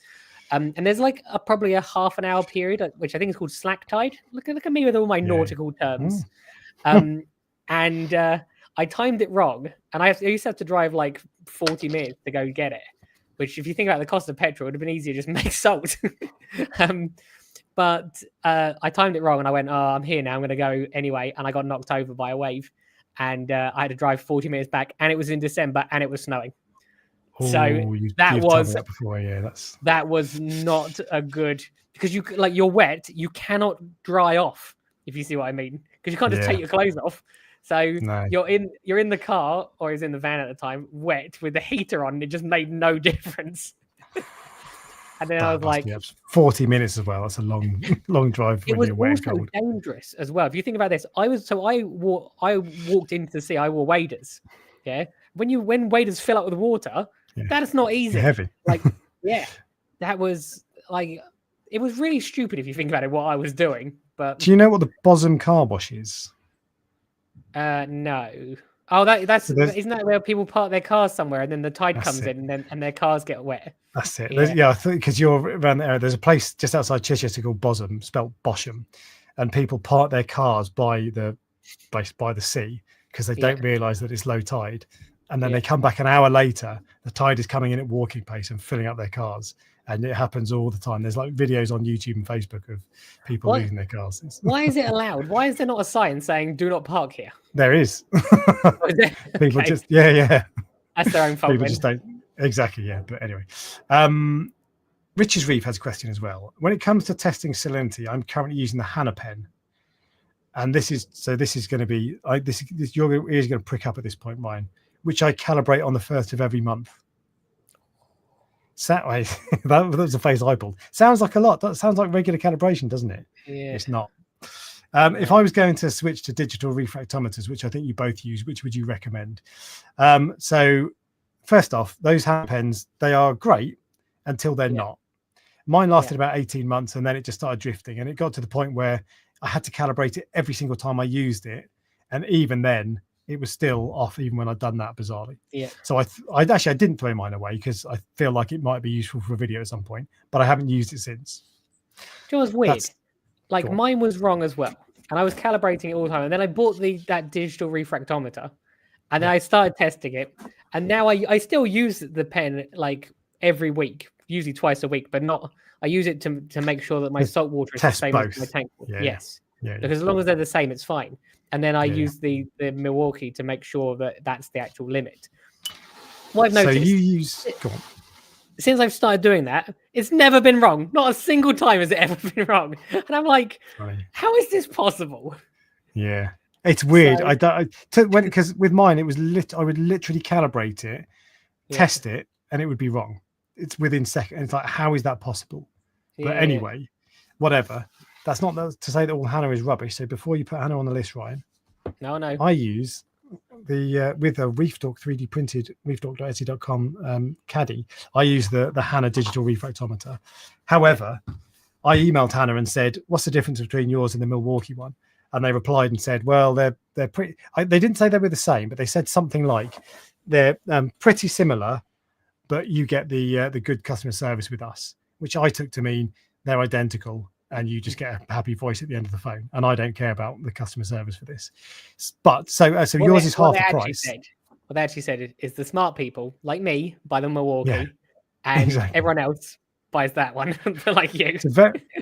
And there's like probably a half an hour period, which I think is called slack tide. Look at me with all my nautical terms. And I timed it wrong, and I used to have to drive like 40 minutes to go get it, which if you think about the cost of petrol, it would have been easier just make salt. But I timed it wrong, and I went, oh, I'm here now, I'm going to go anyway, and I got knocked over by a wave, and I had to drive 40 minutes back, and it was in December, and it was snowing. So that was not a good, because you're wet, you cannot dry off, if you see what I mean, because you can't just take your clothes off. So you're in the car, or is in the van at the time, wet with the heater on. It just made no difference. And then I was like, 40 minutes as well. That's a long drive when you're wet and cold. It was also dangerous as well. If you think about this, I walked into the sea. I wore waders. Yeah, when waders fill up with water, that is not easy. They're heavy. That was like, it was really stupid if you think about it. What I was doing. But do you know what the bosom car wash is? No. Oh, isn't that where people park their cars somewhere, and then the tide comes in, and their cars get wet? That's it. I think because you're around the area. There's a place just outside Chichester called Bosham, spelt Bosham, and people park their cars by the sea because they don't realise that it's low tide, and then they come back an hour later. The tide is coming in at walking pace and filling up their cars, and it happens all the time. There's like videos on YouTube and Facebook of people losing their cars. Why is it allowed? Why is there not a sign saying "Do not park here"? There is. People just that's their own fault. People just don't. Exactly, yeah. But anyway, Rich's Reef has a question as well. When it comes to testing salinity, I'm currently using the Hannah pen, and this is going to be your ears going to prick up at this point, mine, which I calibrate on the 1st of every month. That was the face I pulled. Sounds like a lot. That sounds like regular calibration, doesn't it? Yeah. It's not. If I was going to switch to digital refractometers, which I think you both use, which would you recommend? So first off, those hand pens, they are great until they're not. Mine lasted about 18 months, and then it just started drifting, and it got to the point where I had to calibrate it every single time I used it, and even then it was still off, even when I'd done that, bizarrely. So I didn't throw mine away because I feel like it might be useful for a video at some point, but I haven't used it since. Do you know what's weird? Like mine was wrong as well, and I was calibrating it all the time, and then I bought that digital refractometer, and then I started testing it, and now I still use the pen like every week, usually twice a week, but not. I use it to make sure that my salt water is the same as my tank. Yes, because as long as they're the same, it's fine. And then I use the Milwaukee to make sure that that's the actual limit. What I've noticed. So you use. Go on. Since I've started doing that, it's never been wrong. Not a single time has it ever been wrong. And I'm like, how is this possible? Yeah, it's weird. Because with mine, it was I would literally calibrate it, test it, and it would be wrong. It's within seconds. It's like, how is that possible? But anyway, whatever. That's not to say that all Hannah is rubbish. So before you put Hannah on the list, Ryan, no, I use with a Reef Dork 3D printed reefdork.etsy.com caddy. I use the Hannah digital refractometer. However, I emailed Hannah and said, "What's the difference between yours and the Milwaukee one?" And they replied and said, "Well, they're pretty." They didn't say they were the same, but they said something like they're pretty similar, but you get the good customer service with us, which I took to mean they're identical. and you just get a happy voice at the end of the phone. And I don't care about the customer service for this. But so yours is half the price. What they actually said is the smart people like me buy the Milwaukee, and everyone else buys that one for like you.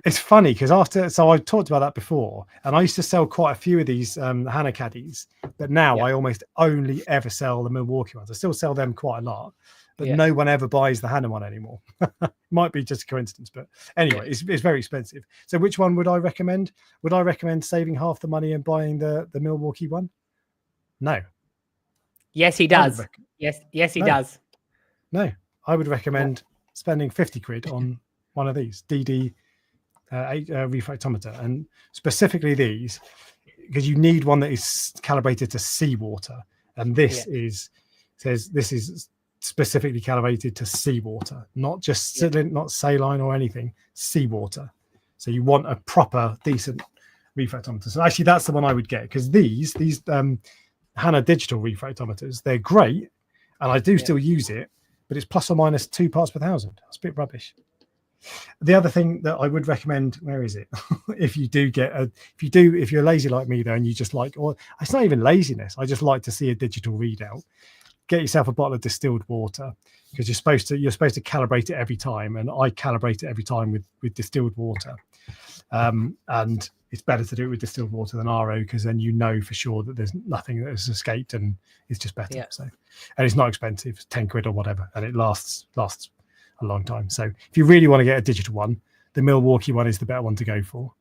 It's funny because I talked about that before, and I used to sell quite a few of these Hannah caddies, but now I almost only ever sell the Milwaukee ones. I still sell them quite a lot, but no one ever buys the Hannah one anymore. Might be just a coincidence, but anyway, it's very expensive. So which one would I recommend? Would I recommend saving half the money and buying the Milwaukee one? No. Yes, he does. Yes, he does. No, I would recommend spending 50 quid on one of these DD refractometer, and specifically these, because you need one that is calibrated to seawater, and this says this is specifically calibrated to seawater, not just not saline or anything, seawater. So you want a proper decent refractometer. So actually that's the one I would get, because these Hannah digital refractometers, they're great, and I do still use it, but it's plus or minus 2 parts per thousand. That's a bit rubbish. The other thing that I would recommend, where is it? if you're lazy like me though, and you just like, or it's not even laziness, I just like to see a digital readout. Get yourself a bottle of distilled water, because you're supposed to calibrate it every time, and I calibrate it every time with distilled water. And it's better to do it with distilled water than RO, because then you know for sure that there's nothing that has escaped, and it's just better. So, and it's not expensive, it's 10 quid or whatever, and it lasts a long time. So if you really want to get a digital one, the Milwaukee one is the better one to go for.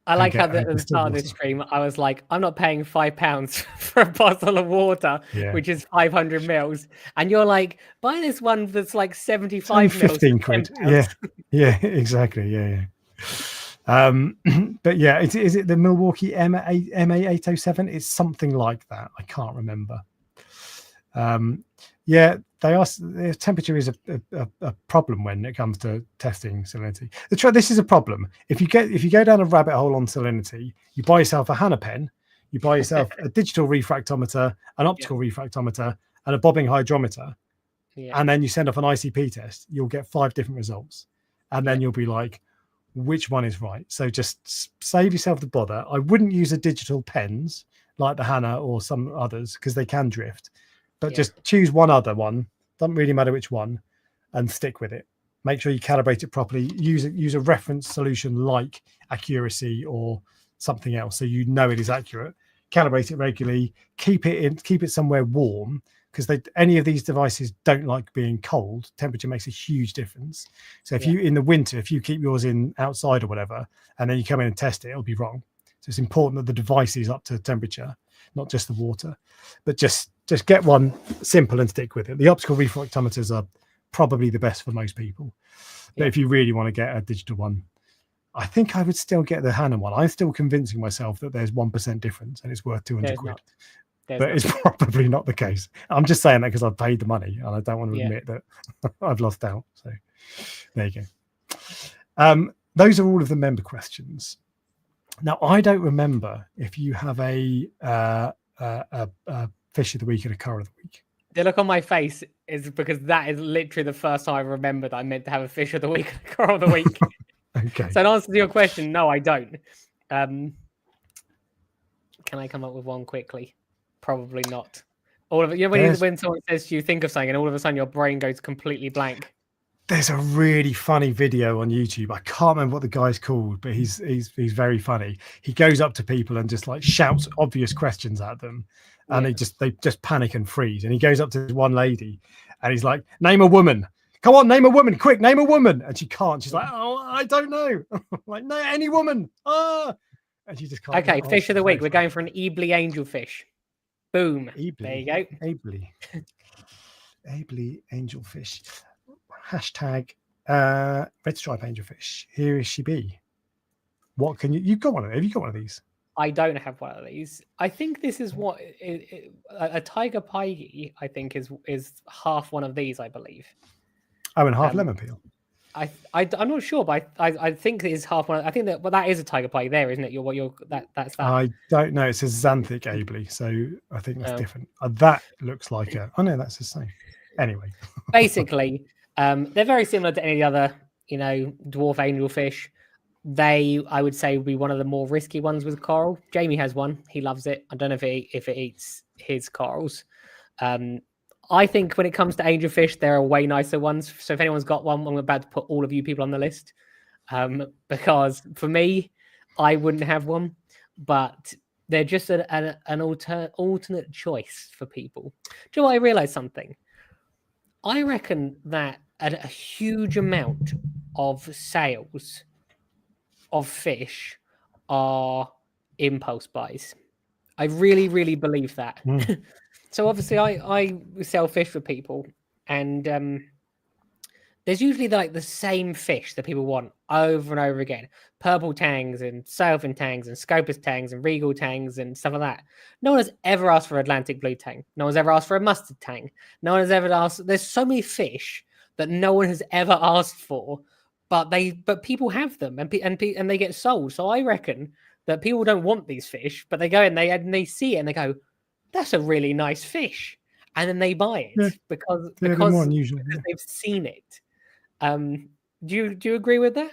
I like how at the start of this stream, I was like, I'm not paying £5 for a bottle of water, which is 500 mils. And you're like, buy this one that's like 75 mils. 15 quid. Yeah, exactly. Yeah. But yeah, is it the Milwaukee MA807? It's something like that. I can't remember. Their temperature is a problem when it comes to testing salinity. This is a problem. If you go down a rabbit hole on salinity, you buy yourself a Hannah pen, you buy yourself a digital refractometer, an optical refractometer, and a bobbing hydrometer, and then you send off an ICP test, you'll get 5 different results, and then you'll be like, which one is right? So just save yourself the bother. I wouldn't use a digital pens like the Hannah or some others, because they can drift. But just choose one other one, doesn't really matter which one, and stick with it. Make sure you calibrate it properly. Use a reference solution like Accuracy or something else, so you know it is accurate. Calibrate it regularly. Keep it somewhere warm, because any of these devices don't like being cold. Temperature makes a huge difference. So if you in the winter, if you keep yours in outside or whatever, and then you come in and test it, it'll be wrong. So it's important that the device is up to temperature, not just the water. But just get one simple and stick with it. The optical refractometers are probably the best for most people. But if you really want to get a digital one, I think I would still get the Hannah one. I'm still convincing myself that there's 1% difference and it's worth 200 quid. But it's probably not the case. I'm just saying that because I've paid the money and I don't want to admit that I've lost out. So there you go. Those are all of the member questions. Now, I don't remember if you have a fish of the week and a curry of the week. The look on my face is because that is literally the first time I remembered I meant to have a fish of the week and a curry of the week. Okay. So in answer to your question, no, I don't. Can I come up with one quickly? Probably not. All of it. When someone says to you, think of something, and all of a sudden your brain goes completely blank. There's a really funny video on YouTube. I can't remember what the guy's called, but he's very funny. He goes up to people and just like shouts obvious questions at them, and they just panic and freeze. And he goes up to this one lady, and he's like, "Name a woman. Come on, name a woman, quick, name a woman." And she can't. She's like, "Oh, I don't know." Like, "No, any woman." And she just can't. Okay, fish of the week. We're going for an Ebly angelfish. Boom. Ebly. There you go. Ebly angelfish. Hashtag red stripe angelfish. Here is she be. What can you've got one of them? Have you got one of these? I don't have one of these. I think this is what a tiger pie. I think is half one of these. I believe. Oh, and half lemon peel. I'm not sure, but I think it is half one. I think that is a tiger pie there, isn't it? That's that. I don't know. It says xanthic ably, so I think that's different. That looks like a. Oh no, that's the same. Anyway, basically, they're very similar to any other, dwarf angelfish. I would say, would be one of the more risky ones with coral. Jamie has one. He loves it. I don't know if it eats his corals. I think when it comes to angelfish, there are way nicer ones. So if anyone's got one, I'm about to put all of you people on the list. Because for me, I wouldn't have one, but they're just an alternate choice for people. Do you know what? I realized something. I reckon that a huge amount of sales of fish are impulse buys. I really, really believe that. So obviously I sell fish for people, and there's usually like the same fish that people want over and over again. Purple tangs and sailfin tangs and scopus tangs and regal tangs and stuff like that. No one has ever asked for Atlantic blue tang. No one's ever asked for a mustard tang. No one has ever asked. There's so many fish that no one has ever asked for, but people have them and they get sold. So I reckon that people don't want these fish, but they go and they see it and they go, "That's a really nice fish," and then they buy it because they've seen it. Do you agree with that?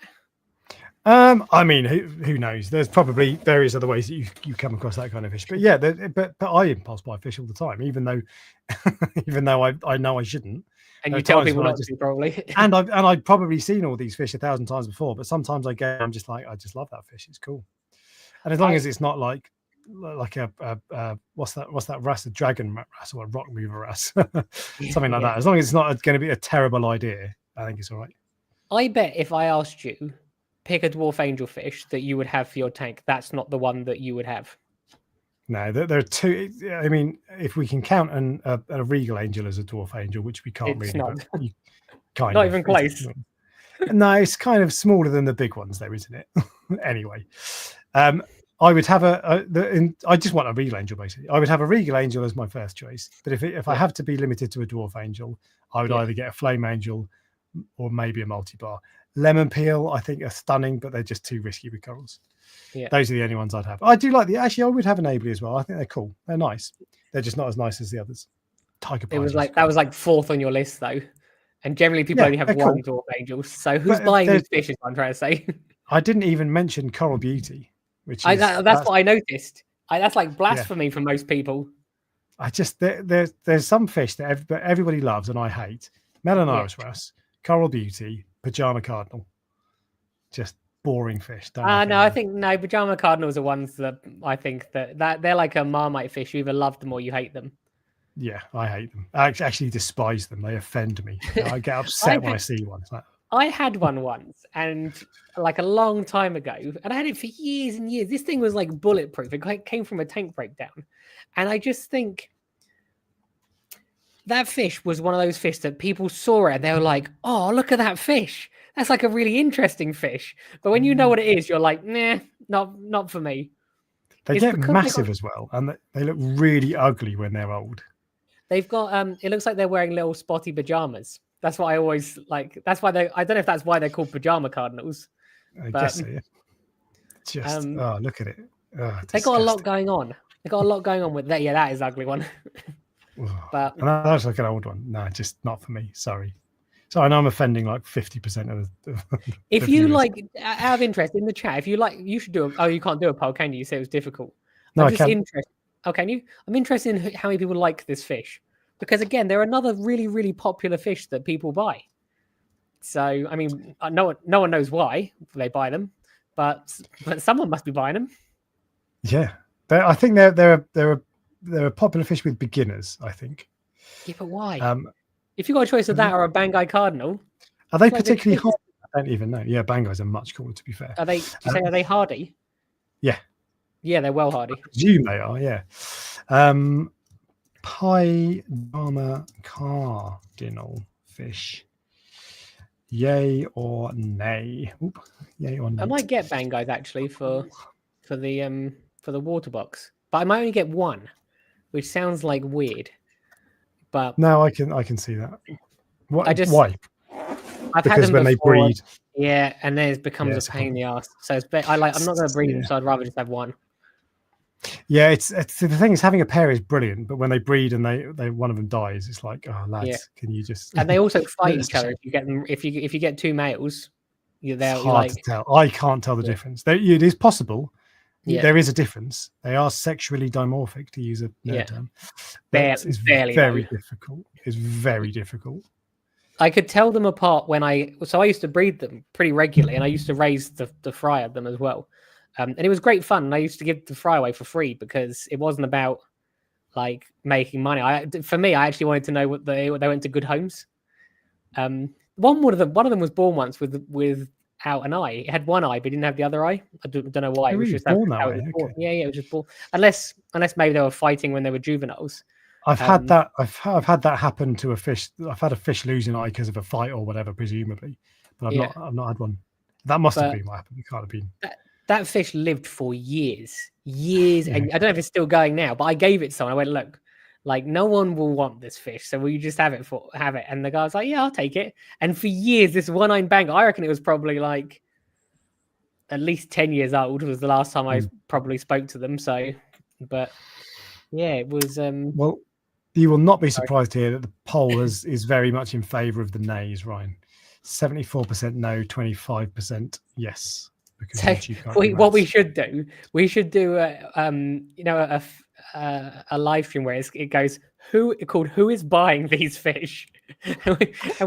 I mean, who knows? There's probably various other ways that you come across that kind of fish. But yeah, but I impulse buy fish all the time, even though I know I shouldn't. And you tell people not to, probably. and I've probably seen all these fish 1,000 times before, but sometimes I'm just like, I just love that fish. It's cool. And as long as it's not like a what's that wrasse, a dragon wrasse or a rock mover wrasse, something like that. As long as it's not going to be a terrible idea, I think it's all right. I bet if I asked you pick a dwarf angelfish that you would have for your tank, that's not the one that you would have. No, there are two. I mean, if we can count a regal angel as a dwarf angel, which we can't it's really, not, not even close. No, it's kind of smaller than the big ones, though, isn't it? Anyway, I would have I just want a regal angel, basically. I would have a regal angel as my first choice, but if I have to be limited to a dwarf angel, I would either get a flame angel or maybe a multi-bar. Lemon peel, I think, are stunning, but they're just too risky with corals. Yeah, those are the only ones I'd have. I do like actually, I would have an Abley as well. I think they're cool. They're nice. They're just not as nice as the others. Tiger It was like that was like fourth on your list though, and generally people only have one dwarf angels. So who's buying these fish? Is what I'm trying to say. I didn't even mention Coral Beauty, which is, that's what I noticed. That's like blasphemy for most people. I just there's some fish that everybody loves and I hate. Melanoris wrasse, Coral Beauty, Pajama Cardinal. Just boring fish. I think Pajama Cardinals are ones that I think that they're like a Marmite fish. You either love them or you hate them. Yeah, I hate them. I actually despise them. They offend me. I get upset when I see one. It's like, I had one once, and like a long time ago, and I had it for years and years. This thing was like bulletproof. It came from a tank breakdown, and I just think that fish was one of those fish that people saw it and they were like, "Oh, look at that fish. That's like a really interesting fish." But when you know what it is, you're like, "Nah, not for me." They get massive as well, and they look really ugly when they're old. They've got it looks like they're wearing little spotty pajamas. That's what I always like. That's why I don't know if that's why they're called pajama cardinals. I guess so, yeah. Just look at it. They got a lot going on. They got a lot going on with that. Yeah, that is an ugly one. But and that's like an old one. No, just not for me. Sorry. So I know I'm offending like 50% of the if you like, out of interest in the chat, if you like, you should do you can't do a poll, can you? You say it was difficult. No, I can. Oh, can you? I'm interested in how many people like this fish. Because again, they're another really, really popular fish that people buy. So, I mean, no one knows why they buy them, but someone must be buying them. Yeah, I think they're a popular fish with beginners. I think. Yeah, but why? If you got a choice of that or a Banggai Cardinal, are they particularly hard? I don't even know. Yeah, Banggais are much cooler. To be fair, are they? Are they hardy? Yeah. Yeah, they're well hardy. I presume they are. Yeah. Pajama Cardinal fish. Yay or nay? Oop, yay or nay? I might get Banggais actually for the water box, but I might only get one, which sounds like weird. But no, I can see that. Why? I've because had them when before, they breed, yeah, and then it becomes a pain in the ass. So I'm not going to breed them, so I'd rather just have one. Yeah, it's the thing is having a pair is brilliant, but when they breed and they one of them dies, it's like, oh lads, can you just? And they also fight each other if you get them. If you get two males, They're hard to tell. I can't tell the difference. It is possible. Yeah. There is a difference. They are sexually dimorphic, to use a nerd term. But it's very difficult. It's very difficult. I could tell them apart when I used to breed them pretty regularly, and I used to raise the fry of them as well. And it was great fun. And I used to give the fry away for free because it wasn't about like making money. For me, I actually wanted to know what they went to good homes. One of them was born once without an eye. It had one eye, but it didn't have the other eye. I don't know why. It was just born that way. Okay. Yeah, it was just born. Unless maybe they were fighting when they were juveniles. I've had that. I've had that happen to a fish. I've had a fish lose an eye because of a fight or whatever, presumably. But I've not had one. That must have been what happened. It can't have been. That fish lived for years, and I don't know if it's still going now. But I gave it to someone. I went, look, like no one will want this fish, so will you just have it? And the guy was like, yeah, I'll take it. And for years, this one-eyed bang, I reckon it was probably like at least 10 years old was the last time I probably spoke to them. So, but yeah, it was. Well, you will not be surprised to hear that the poll is very much in favour of the nays, Ryan. 74% no, 25% yes. So what we should do a live stream where it goes who is buying these fish, and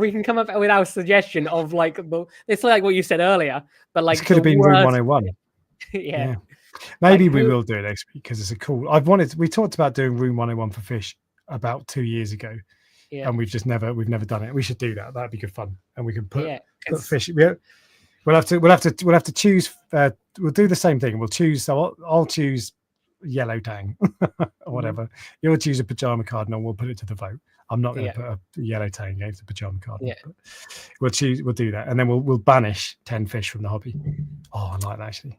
we can come up with our suggestion of like it's like what you said earlier, but like this could have been Room 101. yeah. Maybe like, we will do it next week because it's a cool. We talked about doing Room 101 for fish about 2 years ago, and we've never done it. We should do that. That'd be good fun, and we can put fish. We'll have to choose. We'll do the same thing. We'll choose. So I'll choose yellow tang or whatever. You'll choose a pajama cardinal. We'll put it to the vote. I'm not going to put a yellow tang against a pajama cardinal. Yeah. We'll do that, and then we'll banish 10 fish from the hobby. Oh, I like that actually.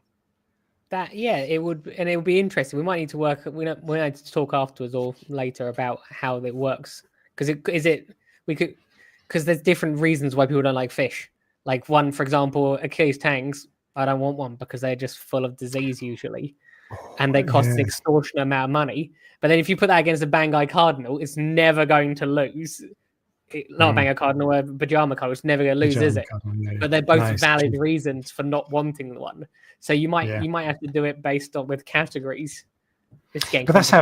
It would be interesting. We might need to work. We need to talk afterwards or later about how it works because there's different reasons why people don't like fish. Like one, for example, Achilles tangs. I don't want one because they're just full of disease usually, and they cost an extortionate amount of money. But then if you put that against a Bangai cardinal, it's never going to lose. Not a Bangai cardinal, a pajama cardinal. It's never going to lose, is it? But they're both valid reasons for not wanting one. So you might have to do it based on with categories. But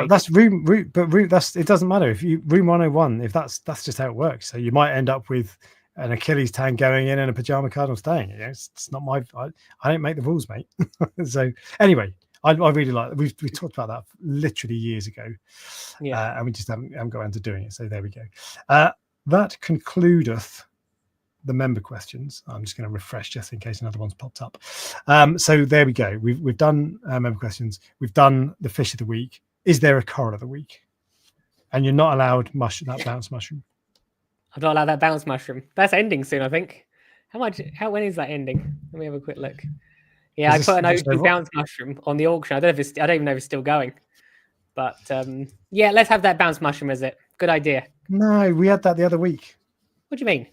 that's room. It doesn't matter if you room 101. If that's just how it works. So you might end up with an Achilles tang going in and a pajama cardinal staying. It's not my. I don't make the rules, mate. So anyway, I really like. We talked about that literally years ago, and we just haven't got around to doing it. So there we go. That concludeth the member questions. I'm just going to refresh just in case another one's popped up. So there we go. We've done member questions. We've done the fish of the week. Is there a coral of the week? And you're not allowed that bounce mushroom. I'm not allowed that bounce mushroom. That's ending soon, I think. When is that ending? Let me have a quick look. Yeah, I put an OG bounce mushroom on the auction. I don't even know if it's still going. But let's have that bounce mushroom as it. Good idea. No, we had that the other week. What do you mean?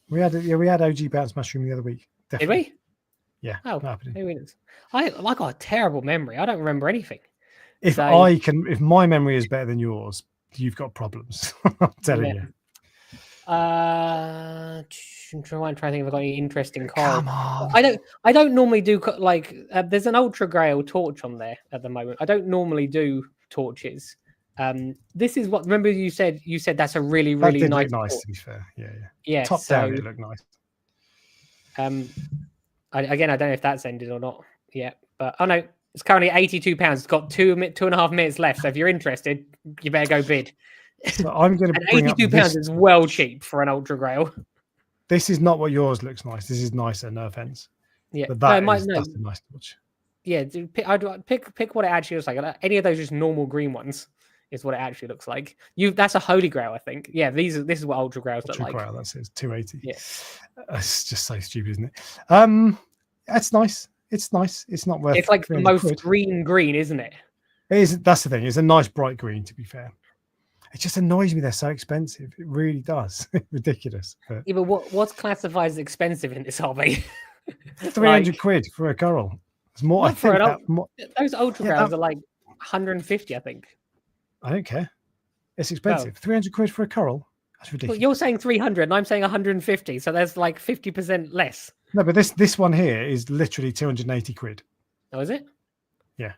We had OG bounce mushroom the other week. Definitely. Did we? Yeah. Oh, maybe I got a terrible memory. I don't remember anything. If my memory is better than yours, you've got problems. I'm telling you. I'm trying to think if I've got any interesting cards. Come on. I don't normally do there's an ultra grail torch on there at the moment. I don't normally do torches. This is what remember you said that's a really nice. Look nice to be fair. Yeah. Top down it looked nice. I don't know if that's ended or not yet, but no, it's currently £82. It's got 2.5 minutes left. So if you're interested, you better go bid. So I'm going to bring up £82 is well cheap for an ultra grail. This is not what yours looks like. This is nicer, no offense. Yeah, but that's a nice torch. Yeah, I'd pick what it actually looks like. Any of those just normal green ones is what it actually looks like. That's a holy grail, I think. Yeah, this is what ultra grails look like. Ultra grail, that's it. It's 280. Yeah, it's just so stupid, isn't it? It's nice. It's nice. It's not worth. It's like the most green, isn't it? It is. That's the thing. It's a nice bright green. To be fair, it just annoys me. They're so expensive. It really does. Ridiculous. But what's classified as expensive in this hobby? 300 quid for a coral. It's more. Those ultra grails are like 150, I think. I don't care. It's expensive. 300 quid for a coral. That's ridiculous. Well, you're saying 300 and I'm saying 150. So there's like 50% less. No, but this one here is literally 280 quid. Oh, is it? Yeah.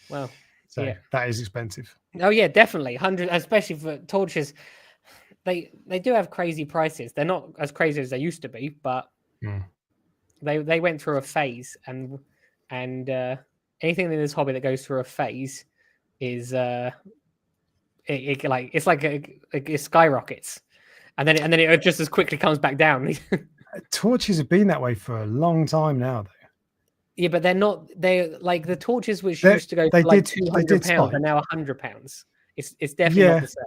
Well, so that is expensive. Oh yeah, definitely 100, especially for torches. They do have crazy prices. They're not as crazy as they used to be, but they went through a phase, and anything in this hobby that goes through a phase is it skyrockets, and then it just as quickly comes back down. Torches have been that way for a long time now, though. Yeah, but they're not. They're like the torches which used to go for like £200 are now £100. It's definitely not the same.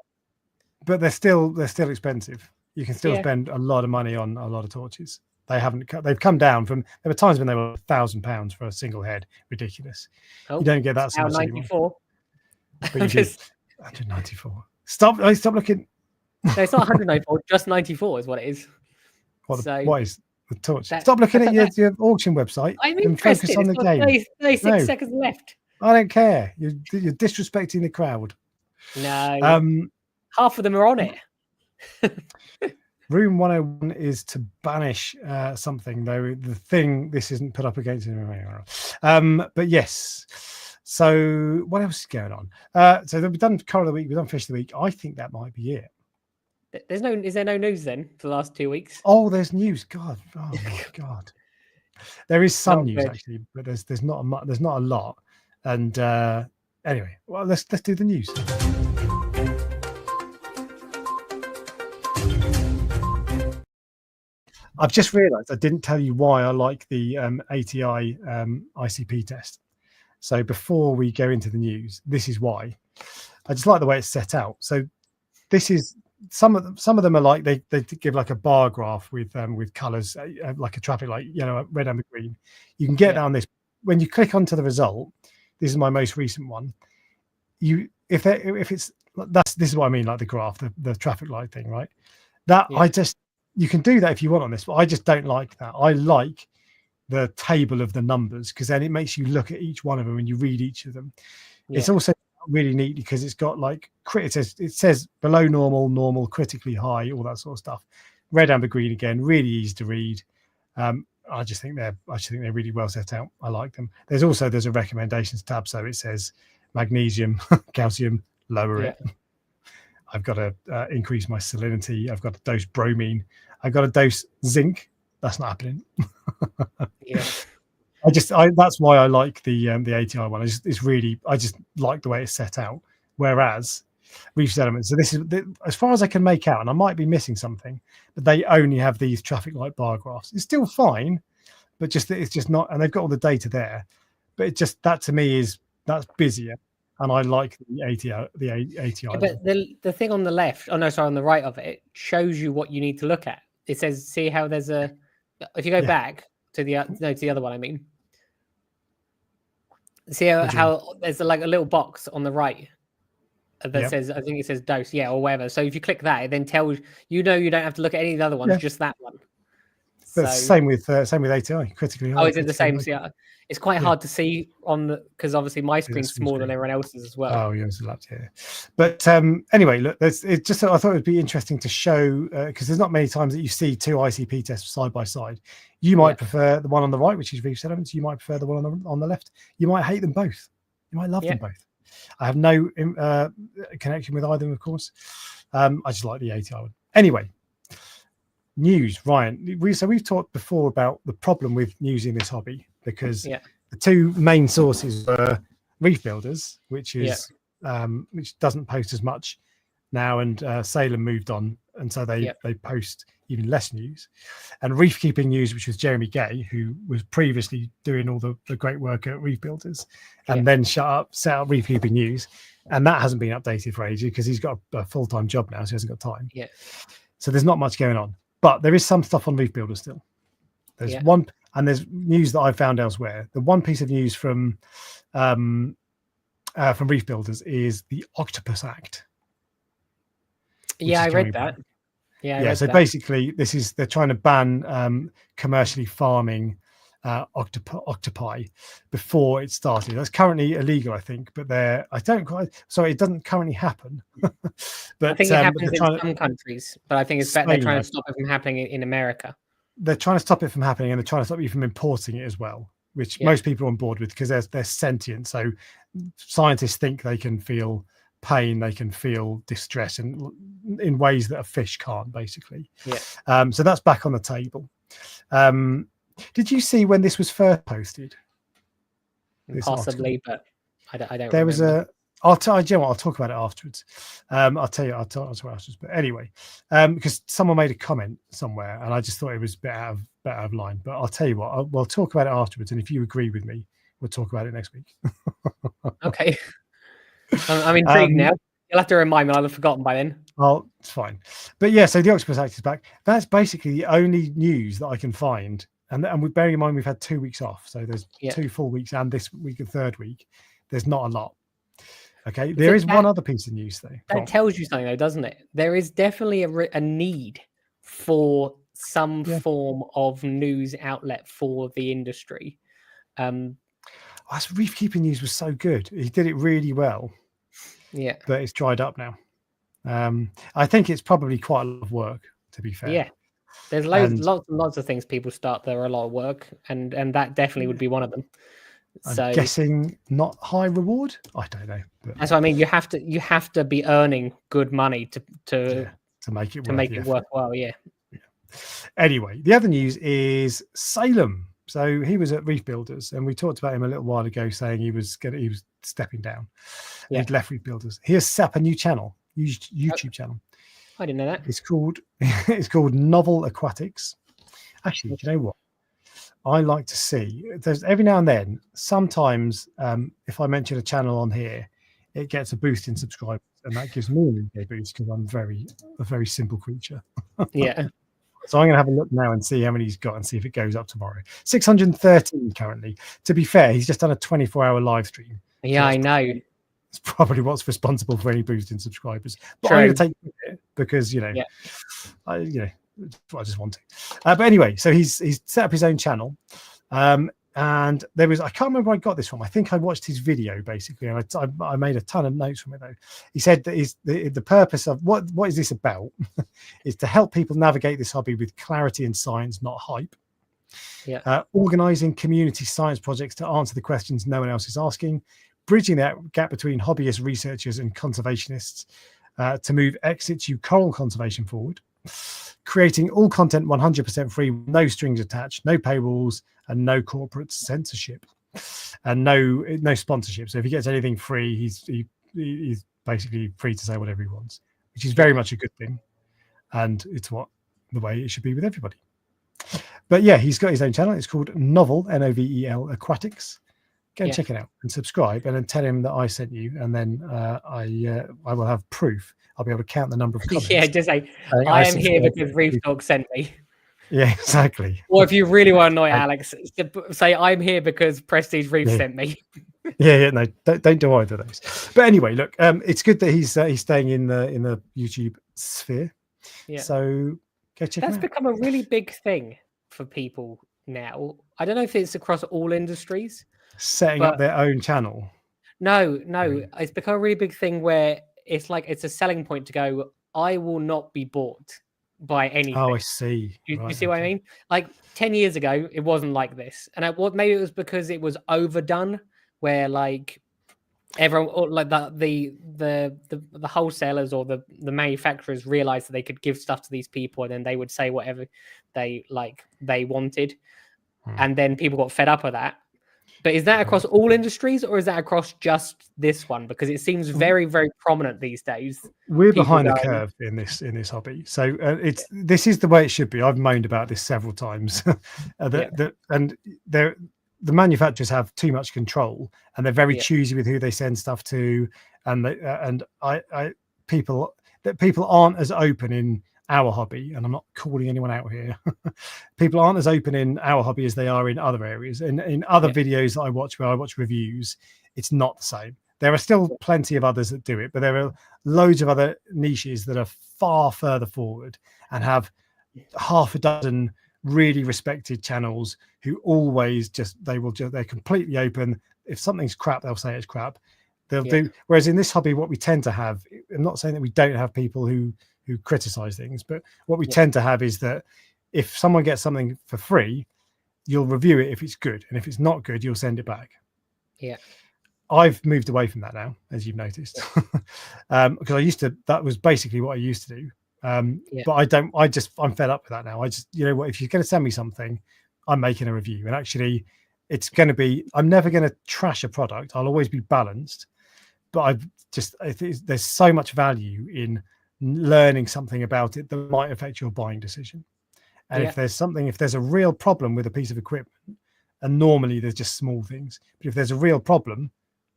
But they're still expensive. You can still spend a lot of money on a lot of torches. They've come down from. There were times when they were £1,000 for a single head. Ridiculous. You don't get that so much 94. But you just 194. Stop looking. No, it's not 194. Just 94 is what it is. What is the torch? Stop looking at your auction website. I'm interested. Focus on the game. 36 seconds left. I don't care. You're disrespecting the crowd. No. Half of them are on it. Room 101 is to banish something, though the thing this isn't put up against it. But yes. So what else is going on? So we've done Coral of the Week, we've done Fish of the Week. I think that might be it. Is there no news then for the last 2 weeks? Oh, there's news. God, oh my God. There is some news actually, but there's not a lot. And anyway, well, let's do the news. I've just realised I didn't tell you why I like the ATI ICP test. So before we go into the news, this is why. I just like the way it's set out. So this is some of them are like they give like a bar graph with colours like a traffic light, yellow, red, amber, green. You can get that on this. When you click onto the result, this is my most recent one. This is what I mean, like the graph, the traffic light thing, right? You can do that if you want on this, but I just don't like that. I like the table of the numbers because then it makes you look at each one of them and you read each of them. It's also really neat because it's got like it says below normal, critically high, all that sort of stuff. Red, amber, green again, really easy to read. I just think they're really well set out. I like them. There's a recommendations tab, so it says magnesium, calcium, lower it. I've got to increase my salinity. I've got to dose bromine. I've got to dose zinc. That's not happening. That's why I like the ATI one. I just like the way it's set out. Whereas Reef Sediment, so this is as far as I can make out, and I might be missing something, but they only have these traffic light bar graphs. It's still fine, but it's just not, and they've got all the data there. But it just that to me that's busier. And I like the ATI. But the thing on the left, on the right of it, shows you what you need to look at. It says, see how there's if you go back to the other one, I mean, see how there's like a little box on the right that says, I think it says dose, or whatever. So if you click that, it then tells you don't have to look at any of the other ones, just that one. But same with ATI, critically high. Oh, is it the same? So, it's quite hard to see because obviously my screen's smaller than everyone else's as well. Oh, yours is laptop, But anyway, look, I thought it would be interesting to show because there's not many times that you see two ICP tests side by side. You might prefer the one on the right, which is Reef Sediments. You might prefer the one on the left. You might hate them both. You might love them both. I have no connection with either of them, of course. I just like the ATI one. Anyway. News, Ryan. We've talked before about the problem with news in this hobby because the two main sources were Reef Builders, which is which doesn't post as much now, and Salem moved on, and so they post even less news, and Reef Keeping News, which was Jeremy Gay, who was previously doing all the great work at Reef Builders, and then set up Reef Keeping News, and that hasn't been updated for ages because he's got a full-time job now, so he hasn't got time. So there's not much going on. But there is some stuff on Reef Builder still. There's one, and there's news that I found elsewhere. The one piece of news from Reef Builders is the Octopus Act. I read that. So basically, they're trying to ban commercially farming octopi before it started. That's currently illegal, I think, but it doesn't currently happen. But I think it happens in some countries, but I think it's better they're trying to stop it from happening in America. they're trying to stop it from happening, and they're trying to stop you from importing it as well, which most people are on board with because they're sentient. So scientists think they can feel pain, they can feel distress in ways that a fish can't, basically. So that's back on the table. Did you see when this was first posted? Possibly, but I don't there remember. Was a I'll talk about it afterwards. I'll tell you afterwards. But anyway, because someone made a comment somewhere, and I just thought it was a bit out of line. But I'll tell you what, we'll talk about it afterwards. And if you agree with me, we'll talk about it next week. Okay. I'm intrigued now. You'll have to remind me. I'll have forgotten by then. Oh, it's fine. But yeah, so the octopus act is back. That's basically the only news that I can find. And bearing in mind we've had 2 weeks off, so there's 2 full weeks, and this week and third week, there's not a lot. Okay, there is one other piece of news though. That tells you something, though, doesn't it? There is definitely a need for some form of news outlet for the industry. Reef keeping news was so good. He did it really well. Yeah, but it's dried up now. I think it's probably quite a lot of work, to be fair. Yeah, there's lots of things people start that are a lot of work, and that definitely would be one of them. I'm guessing not high reward. I don't know. But that's what I mean. You have to be earning good money to make it worthwhile. Yeah. Anyway, the other news is Salem. So he was at Reef Builders, and we talked about him a little while ago, saying he was stepping down. Yeah. He'd left Reef Builders. He has set up a new channel, YouTube channel. I didn't know that. It's called Novel Aquatics. Actually, do you know what? I like to see, there's every now and then, sometimes if I mention a channel on here, it gets a boost in subscribers, and that gives me a boost because I'm a very simple creature. Yeah. So I'm going to have a look now and see how many he's got and see if it goes up tomorrow. 613 currently. To be fair, he's just done a 24-hour live stream. Yeah, I know. It's probably what's responsible for any boost in subscribers. But I'm going to take it because, I just want to. But anyway, so he's set up his own channel. And there was, I can't remember where I got this from. I think I watched his video basically, and I made a ton of notes from it though. He said that the purpose of what is this about is to help people navigate this hobby with clarity and science, not hype. Yeah. Organizing community science projects to answer the questions no one else is asking, bridging that gap between hobbyist researchers and conservationists to move ex situ coral conservation forward. Creating all content 100% free, no strings attached, no paywalls, and no corporate censorship, and no sponsorship. So if he gets anything free, he's basically free to say whatever he wants, which is very much a good thing, and it's the way it should be with everybody. But yeah, he's got his own channel. It's called Novel, Novel Aquatics. Go and check it out and subscribe, and then tell him that I sent you, and then I will have proof. I'll be able to count the number of comments. Yeah, just say, I am here because Reef Dork sent me. Yeah, exactly. Or if you really want to annoy Alex, say, I'm here because Prestige Reef sent me. No, don't do either of those. But anyway, look, it's good that he's staying in the YouTube sphere. Yeah. So go check it out. That's become a really big thing for people now. I don't know if it's across all industries. Setting up their own channel. No, it's become a really big thing where it's like it's a selling point to go, I will not be bought by anything. Oh, I see. You see what I mean? Like 10 years ago, it wasn't like this. And maybe it was because it was overdone, where like everyone, or like the wholesalers or the manufacturers realized that they could give stuff to these people, and then they would say whatever they wanted. And then people got fed up with that. But is that across all industries, or is that across just this one? Because it seems very, very prominent these days. We're behind the curve in this hobby. So this is the way it should be. I've moaned about this several times. The manufacturers have too much control, and they're very choosy with who they send stuff to. And people aren't as open in our hobby, and I'm not calling anyone out here. People aren't as open in our hobby as they are in other areas. In other videos that I watch, where I watch reviews, it's not the same. There are still plenty of others that do it, but there are loads of other niches that are far further forward and have half a dozen really respected channels who always they're completely open. If something's crap, they'll say it's crap. They'll do. Whereas in this hobby, what we tend to have, I'm not saying that we don't have people who criticize things, but what we tend to have is that if someone gets something for free, you'll review it if it's good, and if it's not good, you'll send it back. Yeah. I've moved away from that now, as you've noticed, because I used to. That was basically what I used to do. But I don't. I'm fed up with that now. I just, you know what? If you're going to send me something, I'm making a review, and actually, it's going to be. I'm never going to trash a product. I'll always be balanced. But I think there's so much value in learning something about it that might affect your buying decision. And if there's a real problem with a piece of equipment, and normally there's just small things, but if there's a real problem,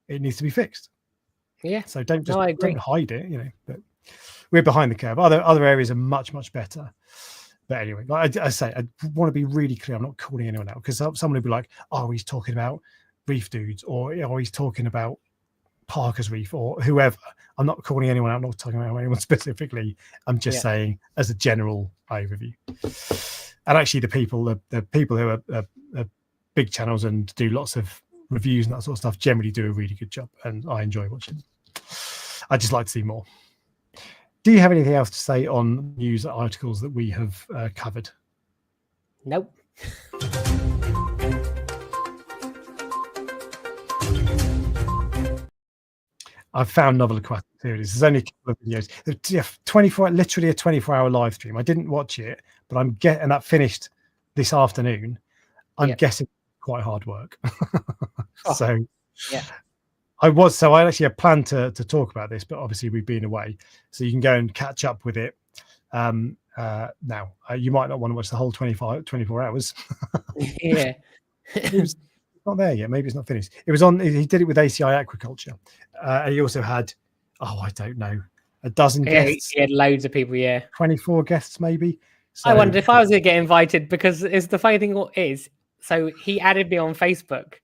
it needs to be fixed. Yeah. So don't hide it, you know. But we're behind the curve. Other areas are much better. But anyway, like I say, I want to be really clear. I'm not calling anyone out, because someone will be like, "Oh, he's talking about Reef Dudes," or he's talking about Parker's Reef, or whoever. I'm not calling anyone out. I'm not talking about anyone specifically. I'm just saying as a general overview. And actually, the people who are big channels and do lots of reviews and that sort of stuff generally do a really good job, and I enjoy watching. I just like to see more. Do you have anything else to say on news articles that we have covered? Nope. I've found Novel Aquatic. Here it is. There's only a couple of videos. 24, literally a 24-hour live stream. I didn't watch it, but and that finished this afternoon. I'm guessing quite hard work. So I actually had planned to talk about this, but obviously we've been away, so you can go and catch up with it now. You might not want to watch the whole 24 hours. Yeah. It's not there yet. Maybe it's not finished. It was on. He did it with ACI Aquaculture. And he also had, I don't know, a dozen guests. He had loads of people. 24 guests maybe. So, I wondered if I was going to get invited, because it's the funny thing is, so he added me on Facebook.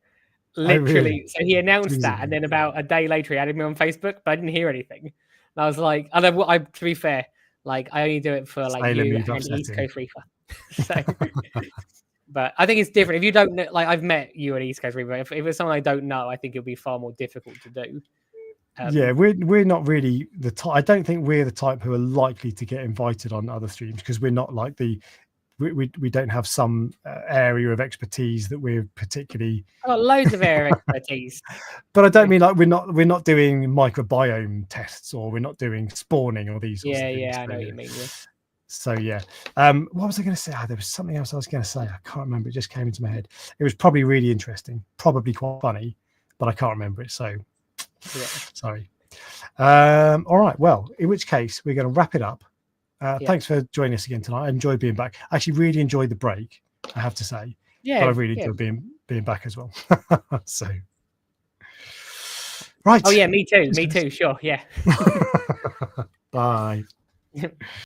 Literally, really? So he announced that, and then about a day later, he added me on Facebook, but I didn't hear anything. And I was like, to be fair, like I only do it for like you and East Coast Reefer. So, but I think it's different. If you don't know, like I've met you at East Coast Reefer. If it's someone I don't know, I think it'll be far more difficult to do. We're not really the type. I don't think we're the type who are likely to get invited on other streams, because we're not like we don't have some area of expertise that we're particularly. I've got loads of area of expertise. But I don't mean like we're not doing microbiome tests, or we're not doing spawning, or these sorts of things. I know what you mean. So what was I going to say? There was something else I was going to say. I can't remember. It just came into my head. It was probably really interesting, probably quite funny, but I can't remember it. So sorry. All right. Well, in which case we're going to wrap it up. Thanks for joining us again tonight. I enjoyed being back. I actually really enjoyed the break, I have to say. Yeah. But I really enjoyed being back as well. So. Right. Oh yeah, me too. Me too. Sure. Yeah. Bye.